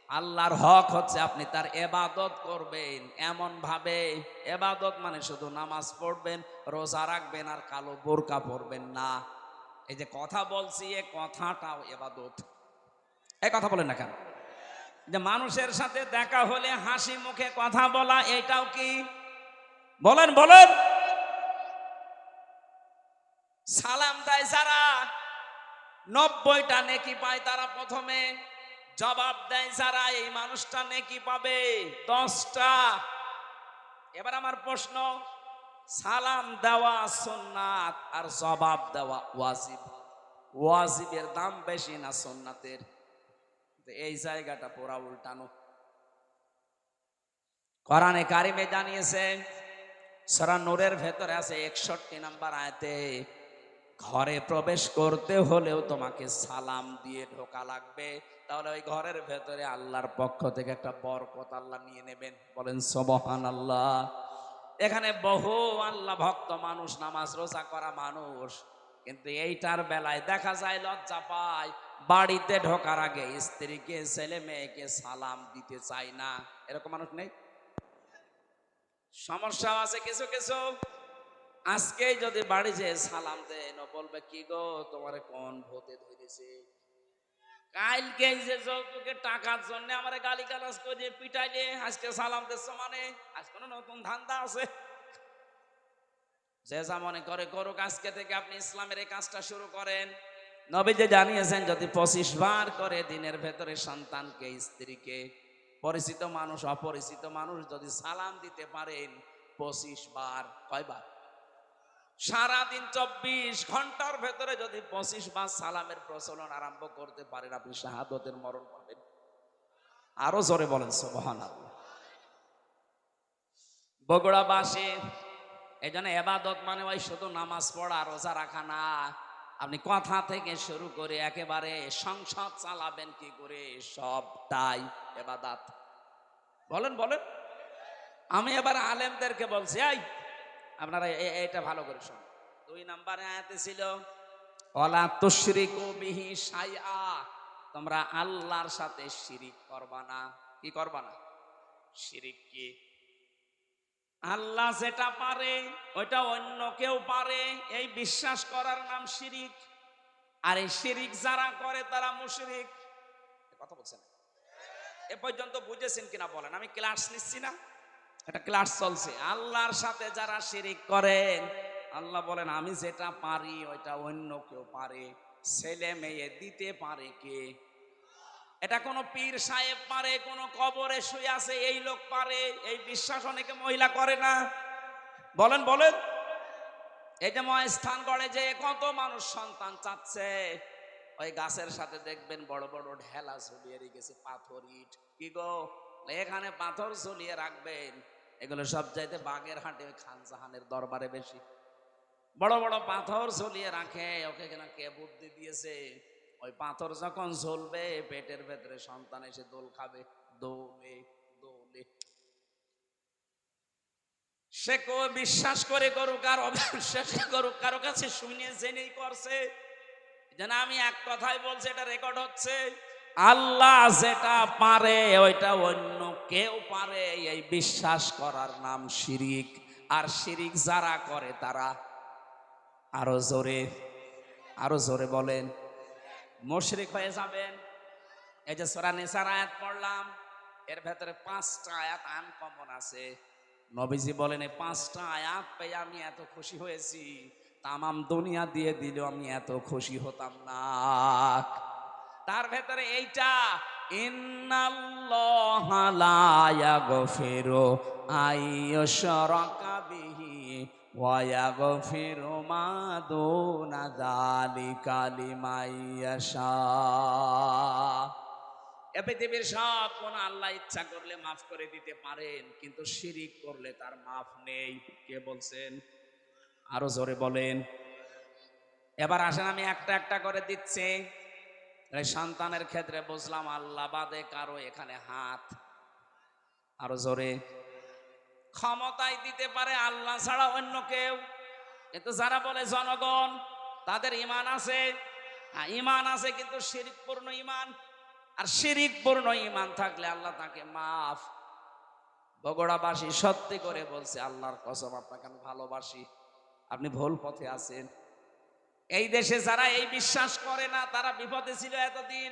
আল্লাহর হক হচ্ছে আপনি তার ইবাদত করবেন এমন ভাবে। ইবাদত মানে শুধু নামাজ পড়বেন, রোজা রাখবেন আর কালো বোরকা পরবেন না। এই যে কথা বলছি, এই কথাটাও ইবাদত। এই কথা বলেন না কেন? যে মানুষের সাথে দেখা হলে হাসি মুখে কথা বলা, এটাও কি? বলেন বলেন। সালাম দেয় যারা 90টা নেকি পায়, তারা প্রথমে জবাব দেয় যারা, এই মানুষটা নেকি পাবে 10টা। এবার আমার প্রশ্ন, সালাম দেওয়া সুন্নাত আর জবাব দেওয়া ওয়াজিব, ওয়াজিবের দাম বেশি না সুন্নাতের? এই জায়গাটা পুরা উল্টানো। কোরআনে কারিমে জানিয়েছে, সূরা নূরের ভেতরে আছে 61 নম্বর আয়াতে, ঘরে প্রবেশ করতে হলেও তোমাকে সালাম দিয়ে ঢোকা লাগবে, তাহলে ওই ঘরের ভেতরে আল্লাহর পক্ষ থেকে একটা বরকত আল্লাহ নিয়ে নেবেন। বলেন সুবহানাল্লাহ। এখানে বহু আল্লাহ ভক্ত মানুষ, নামাজ রোজা করা মানুষ, কিন্তু এইটার বেলায় দেখা যায় লজ্জা পায়, বাড়িতে ঢোকার আগে স্ত্রীকে ছেলে মেয়েকে সালাম দিতে চায় না। এরকম মানুষ নেই? সমস্যা আছে কিছু কিছু। আজকে যদি বাড়ি যেয়ে সালাম দেন, বলবে কি গো তোমারে কোন ভূতে ধরেছে? কালকে যে যৌতুকের টাকার জন্য আমারে গালিগালাজ করে পিটাইলে আজকে সালাম দিচ্ছ মানে আজ কোনো নতুন ধান্দা আছে? যে যা মনে করে করুক, আজকে থেকে আপনি ইসলামের এই কাজটা শুরু করেন। নবীজি জানিয়েছেন, যদি 25 বার করে দিনের ভেতরে সন্তানকে, স্ত্রীকে, পরিচিত মানুষ অপরিচিত মানুষ যদি সালাম দিতে পারেন 25 বার, কয়বার? সারাদিন 24 ঘন্টার ভেতরে যদি 25 বার সালামের প্রচলন আরম্ভ করতে পারেন, আপনি শাহাদতের মরণ পাবেন। আরো জোরে বলেন সুবহানাল্লাহ। বগুড়াবাসী, এই জন্য এবাদত মানে ওই শুধু নামাজ পড়া রোজা রাখা না। আপনি কথা থেকে শুরু করে একেবারে সংসদ চালাবেন কি করে, সবটাই এবাদত। বলেন বলেন। আমি এবার আলেমদেরকে বলছি, এই আপনারা এটা ভালো করে শুনুন। 2 নম্বরে আয়াতে ছিল, ওয়ালা তুশরিকু বিহি শাইআ, তোমরা আল্লাহর সাথে শিরিক করবা না। কি করবা না? শিরিক কি? আল্লাহ যেটা পারে ওইটা অন্য কেউ পারে, এই বিশ্বাস করার নাম শিরিক। আর এই শিরিক যারা করে তারা মুশরিক। কথা বলছেন এ পর্যন্ত বুঝেছেন কিনা বলেন? আমি ক্লাস নিচ্ছি না, একটা ক্লাস চলছে। আল্লাহর সাথে যারা শিরিক করেন, আল্লাহ বলেন আমি যেটা পারি ওইটা অন্য কেউ পারে। ছেলে মেয়ে দিতে পারে কে? এটা কোনো পীর সাহেব পারে, কোনো কবরে শুয়ে আছে এই লোক পারে, এই বিশ্বাস অনেকে মহিলা করে না। বলেন বলেন। এই যে মহাস্থান গড়ে যে কত মানুষ সন্তান চাচ্ছে, ওই গাছের সাথে দেখবেন বড় বড় ঢেলা ঝুলিয়ে রেখেছে, পাথর ইট। কি গো, এখানে পাথর ঝুলিয়ে রাখবেন। এগুলো সব চাইতে বাগের হাটে ওই খান জাহানের দরবারে বেশি বড় বড় পাথর ঝুলিয়ে রাখে। ওকে কিনা কে বুদ্ধি দিয়েছে? ওই পাথর যখন ঝুলবে পেটের ভেতরে সন্তান এসে দোল খাবে, দোলে দোলে। সে কেউ বিশ্বাস করে করুক আর অবিশ্বাস করুক, কারো কাছে শুনে জেনেই করছে। যেন আমি এক কথাই বলছি, এটা রেকর্ড হচ্ছে, আল্লাহ যেটা পারে ওইটা অন্য কেউ পারে, এই বিশ্বাস করার নাম শিরিক। আর শিরিক যারা করে তারা আরো জোরে, আরো জোরে বলেন, মুশরিক হয়ে যাবেন। এই যে সূরা নিসার আয়াত পড়লাম, এর ভেতরে 5টা আয়াত আনকমন আছে। নবীজি বলেন এই 5টা আয়াত পেয়ে আমি এত খুশি হয়েছি, তামাম দুনিয়া দিয়ে দিলেও আমি এত খুশি হতাম না। তার ভেতরে এইটা, ইন্নাল্লাহা লা ইয়াগফিরু আইয়ুশরাকা বিহি ওয়া ইয়াগফিরু মা দুনা যালিকা লিমান ইয়াশা। এ পৃথিবীর সব গুনাহ আল্লাহ ইচ্ছা করলে মাফ করে দিতে পারেন, কিন্তু শিরিক করলে তার মাফ নেই। কে বলছেন? আরো জোরে বলেন। এবার আসেন আমি একটা একটা করে দিচ্ছি। এই সন্তানের ক্ষেত্রে বুঝলাম আল্লাহ বাদে কারো এখানে হাত, আরো জোরে। ক্ষমতায় দিতে পারে আল্লাহ ছাড়া অন্য কেউ, কিন্তু যারা বলে জনগণ তাদের ঈমান আছে, ঈমান আছে কিন্তু শিরকপূর্ণ ঈমান। আর শিরকপূর্ণ ঈমান থাকলে আল্লাহ তাকে মাফ। বগুড়াবাসী সত্যি করে বলছে, আল্লাহর কসম আপনাকে আমি ভালোবাসি, আপনি ভুল পথে আছেন। এই দেশে যারা এই বিশ্বাস করে না তারা বিপদে ছিল এতদিন।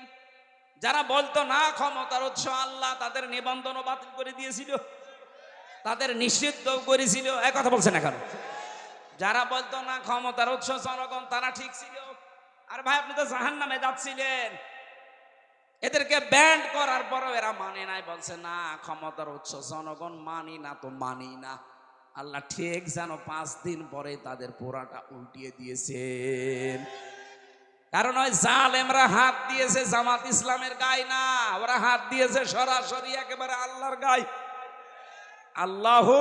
যারা বলতো না ক্ষমতার উৎস আল্লাহ, তাদের নিবন্ধন বাতিল করে দিয়েছিল, তাদের নিষিদ্ধ করেছিল। এক কথা বলছেন এখন। যারা বলতো না ক্ষমতার উৎস জনগণ, তারা ঠিক ছিল। আর ভাই আপনি তো জাহান্নামে যাচ্ছিলেন, এদেরকে ব্যান্ড করার পরও এরা মানে নাই, বলছে না ক্ষমতার উৎস জনগণ, মানি না তো মানি না। আল্লাহ ঠিক যেন 5 দিন পরে তাদের পোড়াটা উল্টিয়ে দিয়েছেন। কারণ ওই জালেমরা হাত দিয়েছে জামাত ইসলামের গায়ে না, ওরা হাত দিয়েছে সরাসরি একেবারে আল্লাহর গায়ে। আল্লাহু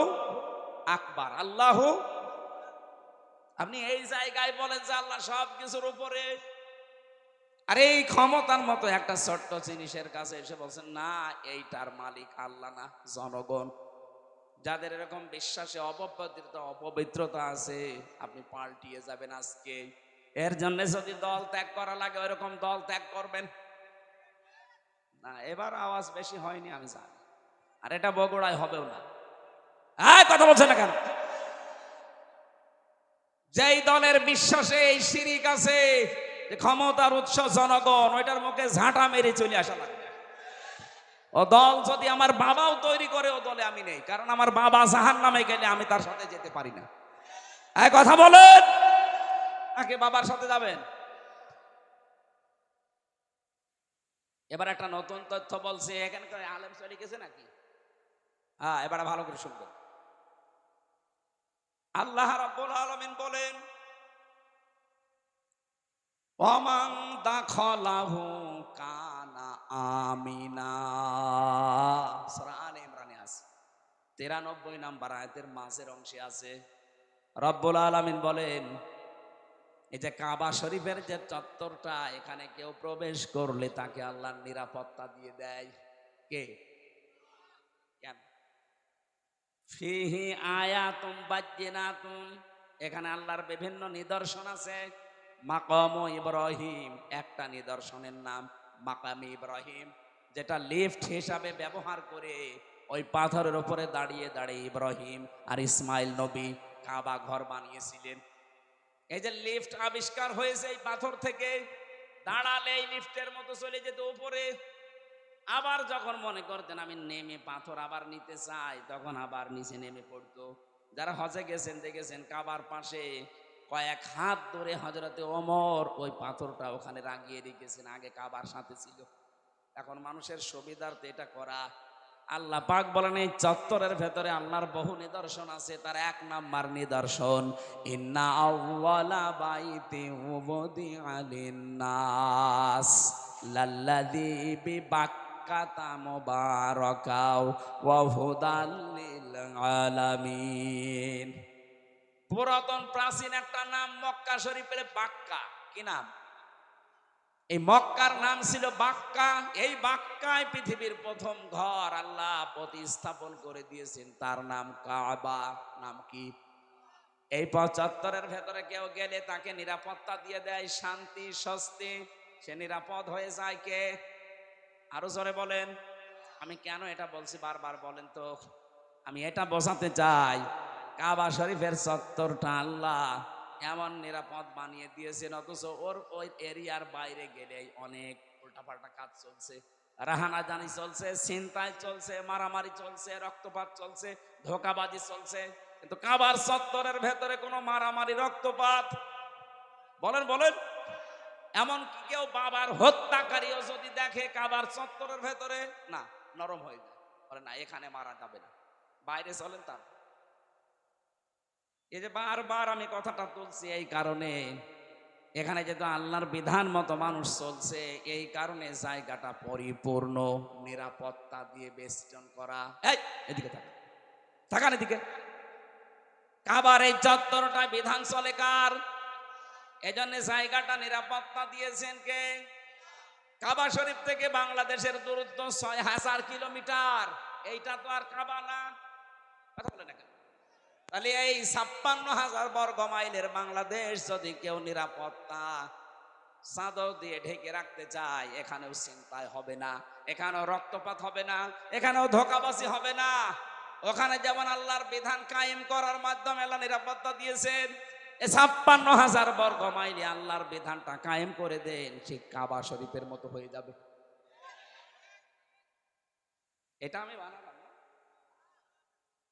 আকবার, আল্লাহু। আপনি এই জায়গায় বলেন যে আল্লাহ সব কিছুর উপরে, আর এই ক্ষমতার মতো একটা ছোট্ট জিনিসের কাছে এসে বলছেন না এইটার মালিক আল্লাহ না জনগণ। যাদের এরকম বিশ্বাসে অপবিত্রতা আছে, আপনি পাল্টিয়ে যাবেন আজকে। এর জন্য যদি দল ত্যাগ করা লাগে ওইরকম দল ত্যাগ করবেন না। এবার আওয়াজ বেশি হয়নি আমি জানি, আর এটা বগুড়ায় হবেও না। কথা বলছে না কেন? যেই দলের বিশ্বাসে এই শিরিক আছে, ক্ষমতার উৎস জনগণ, ওইটার মুখে ঝাঁটা মেরে চলে আসা লাগবে। ও দল যদি আমার বাবাও তৈরি করে, ও দলে আমি নেই, কারণ আমার বাবা জাহান্নামে গেলে আমি তার সাথে যেতে পারি না। কথা বলেন, আগে বাবার সাথে যাবেন। এবার একটা নতুন তথ্য বলছে, এখানকার আলেম চলে গেছে নাকি? এবার ভালো করে শুনবেন। আল্লাহ রাব্বুল আলামিন বলেন, ওমান দাখালাহু কানা আমিনা। সূরা আলে ইমরানে আছে, 93 নম্বর আয়াতের মাঝের অংশে আছে। রব্বুল আলামিন বলেন, এই যে কাবা শরীফের যে চত্বরটা, এখানে কেউ প্রবেশ করলে তাকে আল্লাহ নিরাপত্তা দিয়ে দেয়। কে? কেন? ফিহি আয়াতুম বাজ্জিনাতুম, এখানে আল্লাহর বিভিন্ন নিদর্শন আছে। মাকাম ইব্রাহিম একটা নিদর্শনের নাম, মাকাম ইব্রাহিম, যেটা লিফট হিসাবে ব্যবহার করে ওই পাথরের উপরে দাঁড়িয়ে দাঁড়িয়ে ইব্রাহিম আর ইসমাইল নবী কাবা ঘর বানিয়েছিলেন। এই যে লিফট আবিষ্কার হয়েছে এই পাথর থেকে, দাঁড়ালে এই লিফটের মতো চলে যেত উপরে। আবার যখন মনে করতেন আমি নেমে পাথর আবার নিতে চাই, তখন আবার নিচে নেমে পড়তো। যারা হজে গেছেন দেখেছেন কাবার পাশে কয়েক হাত ধরে হযরতে ওমর ওই পাথরটা ওখানে রাখিয়ে রেখেছেন, আগে কাবার সাথে ছিল। এখন মানুষের সুবিধার্থে এটা করা। আল্লাহ পাক বলেন এই চত্বরের ভেতরে আল্লাহর বহু নিদর্শন আছে। তার 1 নাম্বার নিদর্শন, ইন্না আউওয়ালা বাইতি উবদিআ লিন-নাস লাল্লাযী বিবাক্কাতা মুবারাকাও ওয়া হুদাল লিল আলামিন। পুরাতন প্রাচীন একটা নাম মক্কা শরীফের বাক্কা। কি নাম? এই মক্কার নাম ছিল বাক্কা। এই বাক্কায় পৃথিবীর প্রথম ঘর আল্লাহ প্রতিস্থাপন করে দিয়েছেন, তার নাম কাবা। নাম কি? এই ৭৫-এর ভেতরে কেউ গেলে তাকে নিরাপত্তা দিয়ে দেয়, শান্তি স্বস্তি, সে নিরাপদ হয়ে যায়। কে? আরো জোরে বলেন। আমি কেন এটা বলছি বারবার বলেন তো? আমি এটা বোঝাতে চাই, কাবা শরীফের চত্বরটা আল্লাহ এমন নিরাপদ বানিয়ে দিয়েছেন, অথচ ওই এরিয়ার বাইরে গেলে অনেক উল্টাপাল্টা কাজ চলছে, রাহানাজানি চলছে, ছিনতাই চলছে, মারামারি চলছে, রক্তপাত চলছে, ধোঁকাবাজি চলছে। কিন্তু কাবার চত্বরের ভেতরে কোনো মারামারি রক্তপাত, বলেন বলেন, এমনকি কেউ বাবার হত্যাকারীও যদি দেখে কাবার চত্বরের ভেতরে, না, নরম হয়ে যায়, বলে না এখানে মারা যাবে না, বাইরে চলেন। তার এই যে বারবার আমি কথাটা তুলছি এই কারণে, এখানে যেহেতু আল্লাহর বিধান মতো মানুষ চলছে, এই কারণে জায়গাটা পরিপূর্ণ নিরাপত্তা দিয়ে বেষ্টন করা। এই এদিকে থাকা, থাকান এদিকে। কাবার এই চত্বরটা বিধান চলে কার? এজন্য জায়গাটা নিরাপত্তা দিয়েছেন কে? কাবা শরীফ থেকে বাংলাদেশের দূরত্ব ৬,০০০ কিলোমিটার। এইটা তো আর কাবা না, কথা বলে না কেন? তাহলে এই ৫৬,০০০ বর্গ মাইলের বাংলাদেশ যদি কেউ নিরাপত্তা চাদর দিয়ে ঢেকে রাখতে চায়, এখানেও চিন্তায় হবে না, এখানেও রক্তপাত হবে না, এখানেও ধোঁকাবাজি হবে না। ওখানে যেমন আল্লাহর বিধান কায়েম করার মাধ্যমে আল্লাহ নিরাপত্তা দিয়েছেন, এই ৫৬,০০০ বর্গ মাইলে আল্লাহর বিধানটা কায়েম করে দেন, ঠিক কাবা শরীফের মতো হয়ে যাবে। এটা আমি বানালাম না,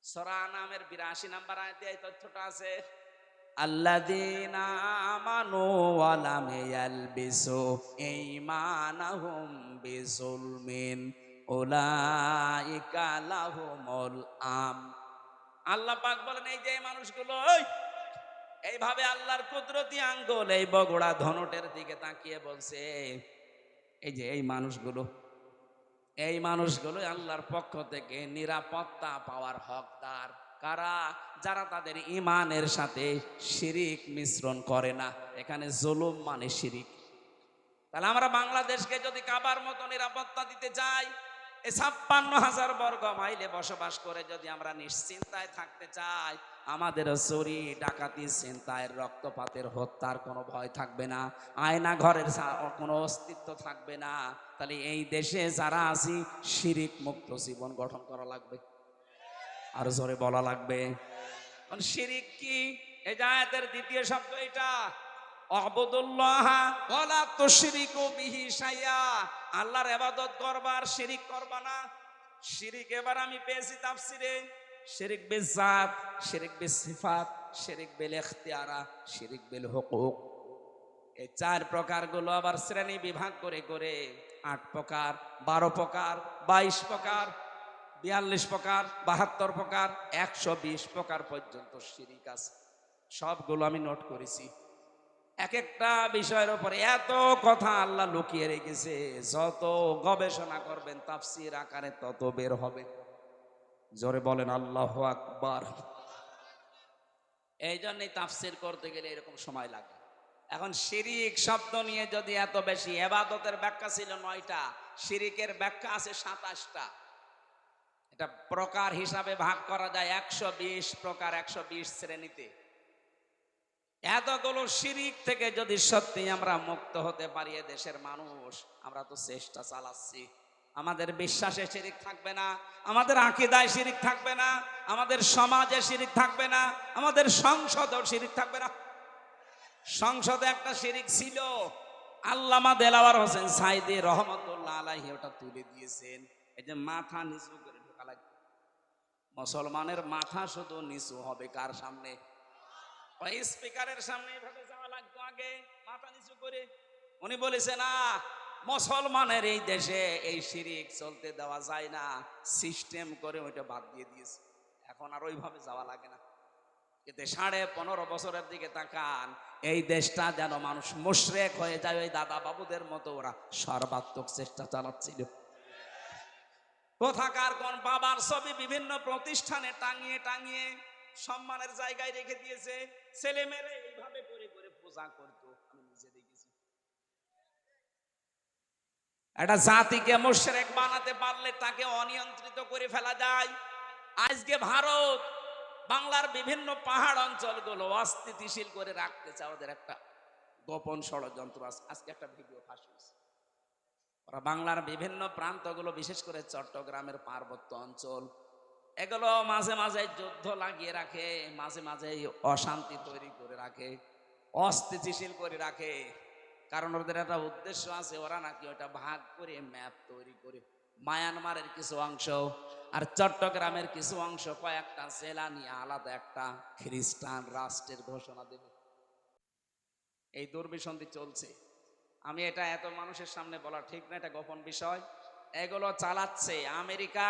সূরা আনামের ৮২ নম্বর আয়াতে এই তথ্যটা আছে। আল্লাযীনা আমানু ওয়া লাম ইয়ালবিসু ঈমানাহুম বিযুলমিন উলাইকা লাহুমুল আল্লাহ পাক বলেন, এই যে মানুষগুলো এইভাবে আল্লাহর কুদরতি আঙ্গুল এই বগুড়া ধনুটের দিকে তাকিয়ে বলছে, এই যে এই মানুষগুলো আল্লাহর পক্ষ থেকে নিরাপত্তা পাওয়ার হকদার। কারা? যারা তাদের ঈমানের সাথে শিরিক মিশ্রণ করে না। এখানে জুলুম মানে শিরিক। তাহলে আমরা বাংলাদেশকে যদি কাবার মতো নিরাপত্তা দিতে চাই, এই ৫৬,০০০ বর্গ মাইলে বসবাস করে যদি আমরা নিশ্চিন্তায় থাকতে চাই, আমাদের চুরি ডাকাতি ছিনতাইয়ের রক্তপাতের হত্যার কোনো ভয় থাকবে না, আয়না ঘরের কোনো অস্তিত্ব থাকবে না। তাহলে এই দেশে যারা আছি শিরিক মুক্ত জীবন গঠন করা লাগবে, আর জোরে বলা লাগবে। শিরিক কি? এই আয়াতের দ্বিতীয় শব্দ এটা, আবুদুল্লাহ ওয়ালা তুশরিকু বিহি শাইআ। আল্লাহর ইবাদত করবা আর শিরিক করবা না। শিরিক এবার আমি পেয়েছি তাফসিরে, শিরিক বিল জাত, শিরিক বিল সিফাত, শিরিক বিল ইখতিয়ারা, শিরিক বিল হুকুক। এই ৪ প্রকারগুলো আবার শ্রেণী বিভাগ করে করে ৮ প্রকার, ১২ প্রকার, ২২ প্রকার, ৪২ প্রকার, ৭২ প্রকার, ১২০ প্রকার পর্যন্ত শিরিক আছে। সবগুলো আমি নোট করেছি। এক একটা বিষয়ের উপরে এত কথা আল্লাহ লুকিয়ে রেখেছে, যত গবেষণা করবেন তাফসীর আকারে তত বের হবে। জোরে বলেন আল্লাহু আকবার। এই জন্যই তাফসীর করতে গেলে এরকম সময় লাগে। এখন শিরিক শব্দ নিয়ে যদি এত বেশি, ইবাদতের ব্যাখ্যা ছিল ৯টা, শিরিকের ব্যাখ্যা আছে ২৭টা। এটা প্রকার হিসাবে ভাগ করা যায় ১২০ প্রকার, ১২০ শ্রেণীতে। এতগুলো শিরিক থেকে যদি সত্যি আমরা মুক্ত হতে পারি, দেশের মানুষ, আমরা তো চেষ্টা চালাচ্ছি। আমাদের বিশ্বাসে শিরিক থাকবে না, আমাদের আকীদায় শিরিক থাকবে না, আমাদের সমাজে শিরিক থাকবে না, আমাদের সংসদেও শিরিক থাকবে না। সংসদে একটা শিরিক ছিল, আল্লামা দেলাওয়ার হোসেন সাইদি রহমতুল্লাহ আলাইহি ওটা তুলে দিয়েছেন। এই যে মাথা নিচু করে ঢোকা লাগবে, মুসলমানের মাথা শুধু নিচু হবে কার সামনে? ওই স্পিকারের সামনে এইভাবে যাওয়া লাগতো আগে, মাথা নিচু করে। উনি বলেছে না, মুসলমানের এই দেশে এই শিরিক চলতে দেওয়া যায় না, সিস্টেম করে ওইটা বাদ দিয়ে দিয়েছে। এখন আর ওইভাবে যাওয়া লাগে না। কিন্তু ১৫.৫ বছরের দিকে তাকান, এই দেশটা যেন মানুষ মুশরিক হয়ে যায়, ওই দাদা বাবুদের মতো ওরা সর্বাত্মক চেষ্টা চালাচ্ছিল। কোথাকার কোন বাবার ছবি বিভিন্ন প্রতিষ্ঠানে টাঙিয়ে টাঙিয়ে সম্মানের জায়গায় রেখে দিয়েছে, ছেলে মেয়েরা এইভাবে করে করে পূজা করতো, আমি নিজে দেখেছি। একটা জাতিকে মুশরিক বানাতে পারলে তাকে অনিয়ন্ত্রিত করে ফেলা যায়। আজকে ভারত বাংলার বিভিন্ন পাহাড় অঞ্চলগুলো অস্থিতিশীল করে রাখতে চায়, ওদের একটা গোপন ষড়যন্ত্র আছে। আজকে একটা ভিডিও ফাঁস হয়েছে। ওরা বাংলার বিভিন্ন প্রান্তগুলো, বিশেষ করে চট্টগ্রামের পার্বত্য অঞ্চল, এগুলো মাঝে মাঝে যুদ্ধ লাগিয়ে রাখে, মাঝে মাঝে অশান্তি তৈরি করে রাখে, অস্থিতিশীল করে রাখে। কারণ ওদের একটা উদ্দেশ্য আছে, ওরা নাকি ওটা ভাগ করে ম্যাপ তৈরি করে মায়ানমারের কিছু অংশ আর চট্টগ্রামের কিছু অংশ কয়েকটা জেলা নিয়ে আলাদা একটা খ্রিস্টান রাষ্ট্রের ঘোষণা দেবে। এই দুর্বিসন্ধি চলছে। আমি এটা এত মানুষের সামনে বলা ঠিক না, এটা গোপন বিষয়। এগুলো চালাচ্ছে আমেরিকা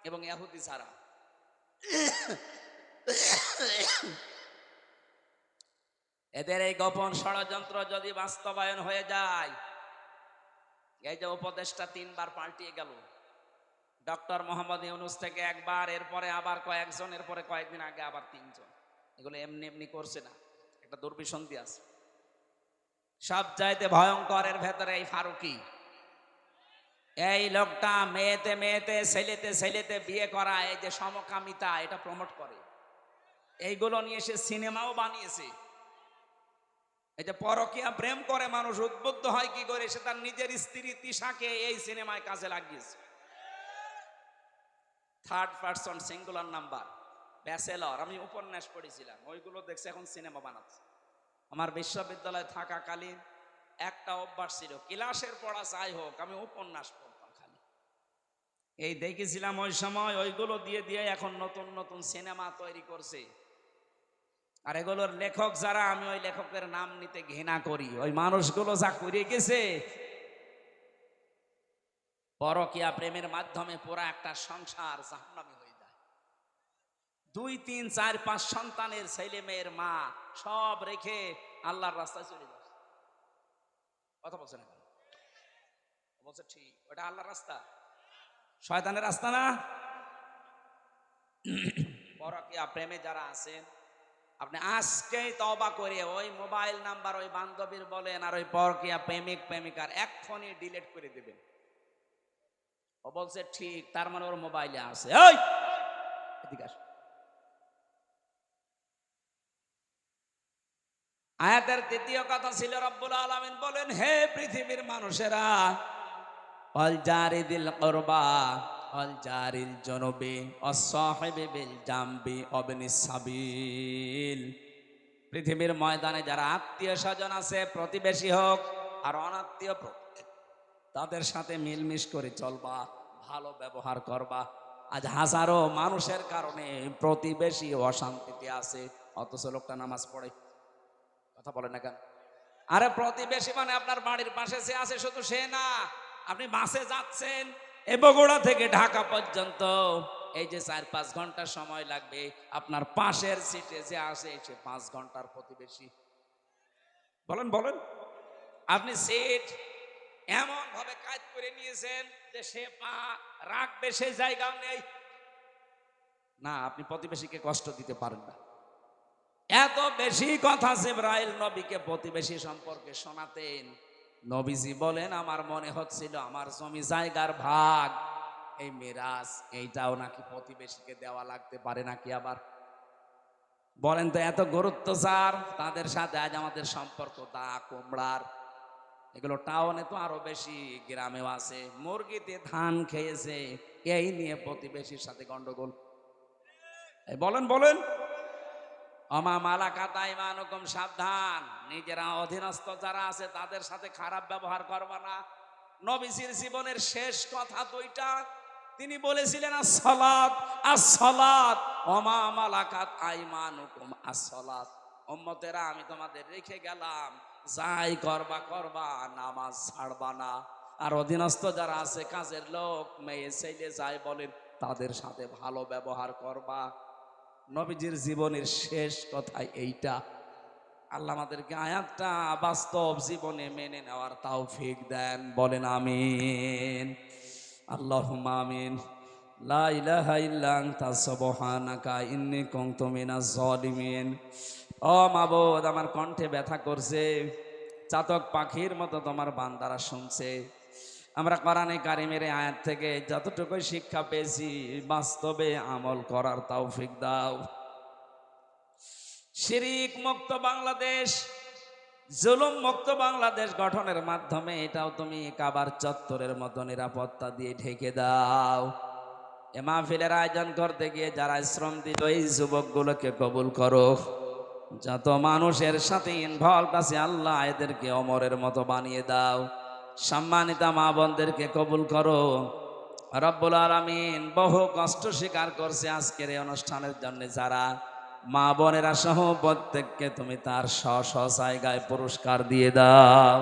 এবং ইহুদি ছাড়া। এদের এই গোপন ষড়যন্ত্র যদি বাস্তবায়ন হয়ে যায়, এই যে উপদেশটা 3 বার পাল্টিয়ে গেল, ডক্টর মোহাম্মদ ইউনূস থেকে একবার, এরপরে আবার কয়েকজন, এরপরে কয়েকদিন আগে আবার 3 জন, এগুলো এমনি এমনি করছে না, একটা দুর্বিসন্ধি আছে। সব চাইতে ভয়ঙ্কর এর ভেতরে এই ফারুকি, এই লোকটা মেয়েতে মেয়েতে ছেলেতে ছেলেতে বিয়ে করা, এই যে সমকামিতা, এটা প্রমোট করে। এইগুলো নিয়ে সে সিনেমাও বানিয়েছে। এই যে পরকীয়া প্রেম করে মানুষ উদ্বুদ্ধ হয় কি করে, সে তার নিজের স্ত্রী তিশাকে এই সিনেমায় কাজে লাগিয়েছে। 3rd person singular number, bachelor, আমি উপন্যাস পড়েছিলাম, ওইগুলো দেখছে এখন সিনেমা বানাচ্ছে। আমার বিশ্ববিদ্যালয়ে থাকাকালীন একটা অভ্যাস ছিল, ক্লাসের পড়া যাই হোক, আমি উপন্যাস পড়তাম খালি। এই দেখেছিলাম ওই সময়, ওইগুলো দিয়ে দিয়ে এখন নতুন নতুন সিনেমা তৈরি করছে। আর এগুলোর লেখক যারা, আমি ওই লেখকের নাম নিতে ঘৃণা করি। ওই মানুষগুলো যা করে গেছে, পরকীয়া প্রেমের মাধ্যমে পুরা একটা সংসার জাহান্নামী হয়ে যায়। 2, 3, 4, 5 সন্তানের ছেলে মেয়ের মা সব রেখে আল্লাহর রাস্তায় চলে যায়। কথা বলছে না, বলছে ঠিক, ওটা আল্লাহর রাস্তা, শয়তানের রাস্তা না। পরকীয়া প্রেমে যারা আছেন, আপনি আজকেই তওবা করে ওই মোবাইল নাম্বার, ওই বান্ধবীর বলেন আর ওই পরকীয়া প্রেমিক প্রেমিকার এক ফোনে ডিলিট করে দেবেন। ও বলছে ঠিক, তার মানে ওর মোবাইলে আছে। ওই এদিকে আস। আয়াতের দ্বিতীয় কথা ছিল, রব্বুল আলামিন বলেন, হে পৃথিবীর মানুষেরা, অল জারিদিল কুরবা অল জারিল জুনুবি অস-সাহিবি বিল জামবি ওয়াবনিস সাবিল। পৃথিবীর ময়দানে যারা আত্মীয় স্বজন আছে, প্রতিবেশী হোক আর অনাত্মীয়, তাদের সাথে মিলমিশ করে চলবা, ভালো ব্যবহার করবা। আজ হাজারো মানুষের কারণে প্রতিবেশী অশান্তিতে আছে, অথচ লোকটা নামাজ পড়ে। কথা বলে না কেন? আরে প্রতিবেশী মানে আপনার বাড়ির পাশে যে আছে, শুধু সে না, আপনি বাসে যাচ্ছেন বগুড়া থেকে ঢাকা পর্যন্ত, এই যে 4-5 ঘন্টা সময় লাগবে, আপনার পাশের সিটে যে আসে সে 5 ঘন্টার প্রতিবেশী। বলেন বলেন, আপনি সিট এমন ভাবে কাজ করে নিয়েছেন যে সে পা রাখবে সেই জায়গাও নেই না, আপনি প্রতিবেশীকে কষ্ট দিতে পারেন না। এত বেশি কথা জিবরাইল নবীকে প্রতিবেশী সম্পর্কে শোনাতেন। নবীজি বলেন, আমার মনে হচ্ছিল আমার জমি জায়গার ভাগ, এই মিরাজ, এইটাও নাকি প্রতিবেশীকে দেওয়া লাগতে পারে নাকি। আবার বলেন তো, এত গুরুত্ব যার, তাদের সাথে আজ আমাদের সম্পর্ক দা কুমড়ার। এগুলো টাউনে তো আরো বেশি, গ্রামেও আছে। মুরগিতে ধান খেয়েছে, এই নিয়ে প্রতিবেশীর সাথে গন্ডগোল। বলেন বলেন, আমা মালাকাত আইমানুকুম, সাবধান, নিজেরা অধীনস্থ যারা আছে তাদের সাথে খারাপ ব্যবহার করবা না। নবীজির জীবনের শেষ কথা 2টা, তিনি বলেছিলেন as-সালাত as-সালাত, আমা মালাকাত আইমানুকুম as-সালাত। উম্মতেরা, আমি তোমাদের রেখে গেলাম, যাই করবা করবা, নামাজ ছাড়বা না। আর অধীনস্থ যারা আছে, কাজের লোক, মেয়ে ছেলে যাই বলেন, তাদের সাথে ভালো ব্যবহার করবা। নবীজির জীবনের শেষ কথা এইটা। আল্লাহ আমাদেরকে আয়াতটা বাস্তব জীবনে মেনে নেওয়ার তৌফিক দেন, বলেন আমিন, আল্লাহুম্মা আমিন। লা ইলাহা ইল্লা আনতা সুবহানাকা ইন্নী কুনতু মিনাজ জালিমিন। ও মাবুদ, আমার কণ্ঠে ব্যথা করছে, চাতক পাখির মতো তোমার বান্দারা শুনছে। আমরা কোরআনে কারিমের এই আয়াত থেকে যতটুকু শিক্ষা পেয়েছি বাস্তবে আমল করার তৌফিক দাও। শিরিক মুক্ত বাংলাদেশ, জুলুম মুক্ত বাংলাদেশ গঠনের মাধ্যমে এটাও তুমি কাবার চত্বরের মতো নিরাপত্তা দিয়ে ঢেকে দাও। এ মাহফিলের আয়োজন করতে গিয়ে যারা শ্রম দিল এই যুবকগুলোকে কবুল করো। যত মানুষের সাথে ইনভলভ আছে আল্লাহ এদেরকে অমরের মতো বানিয়ে দাও। সম্মানিতা মা বোনদেরকে কবুল করো রব্বুল আলামিন। বহু কষ্ট স্বীকার করছে আজকের এই অনুষ্ঠানের জন্য যারা মা বোনেরা সহ প্রত্যেককে তুমি তার স্ব স্ব জায়গায় পুরস্কার দিয়ে দাও।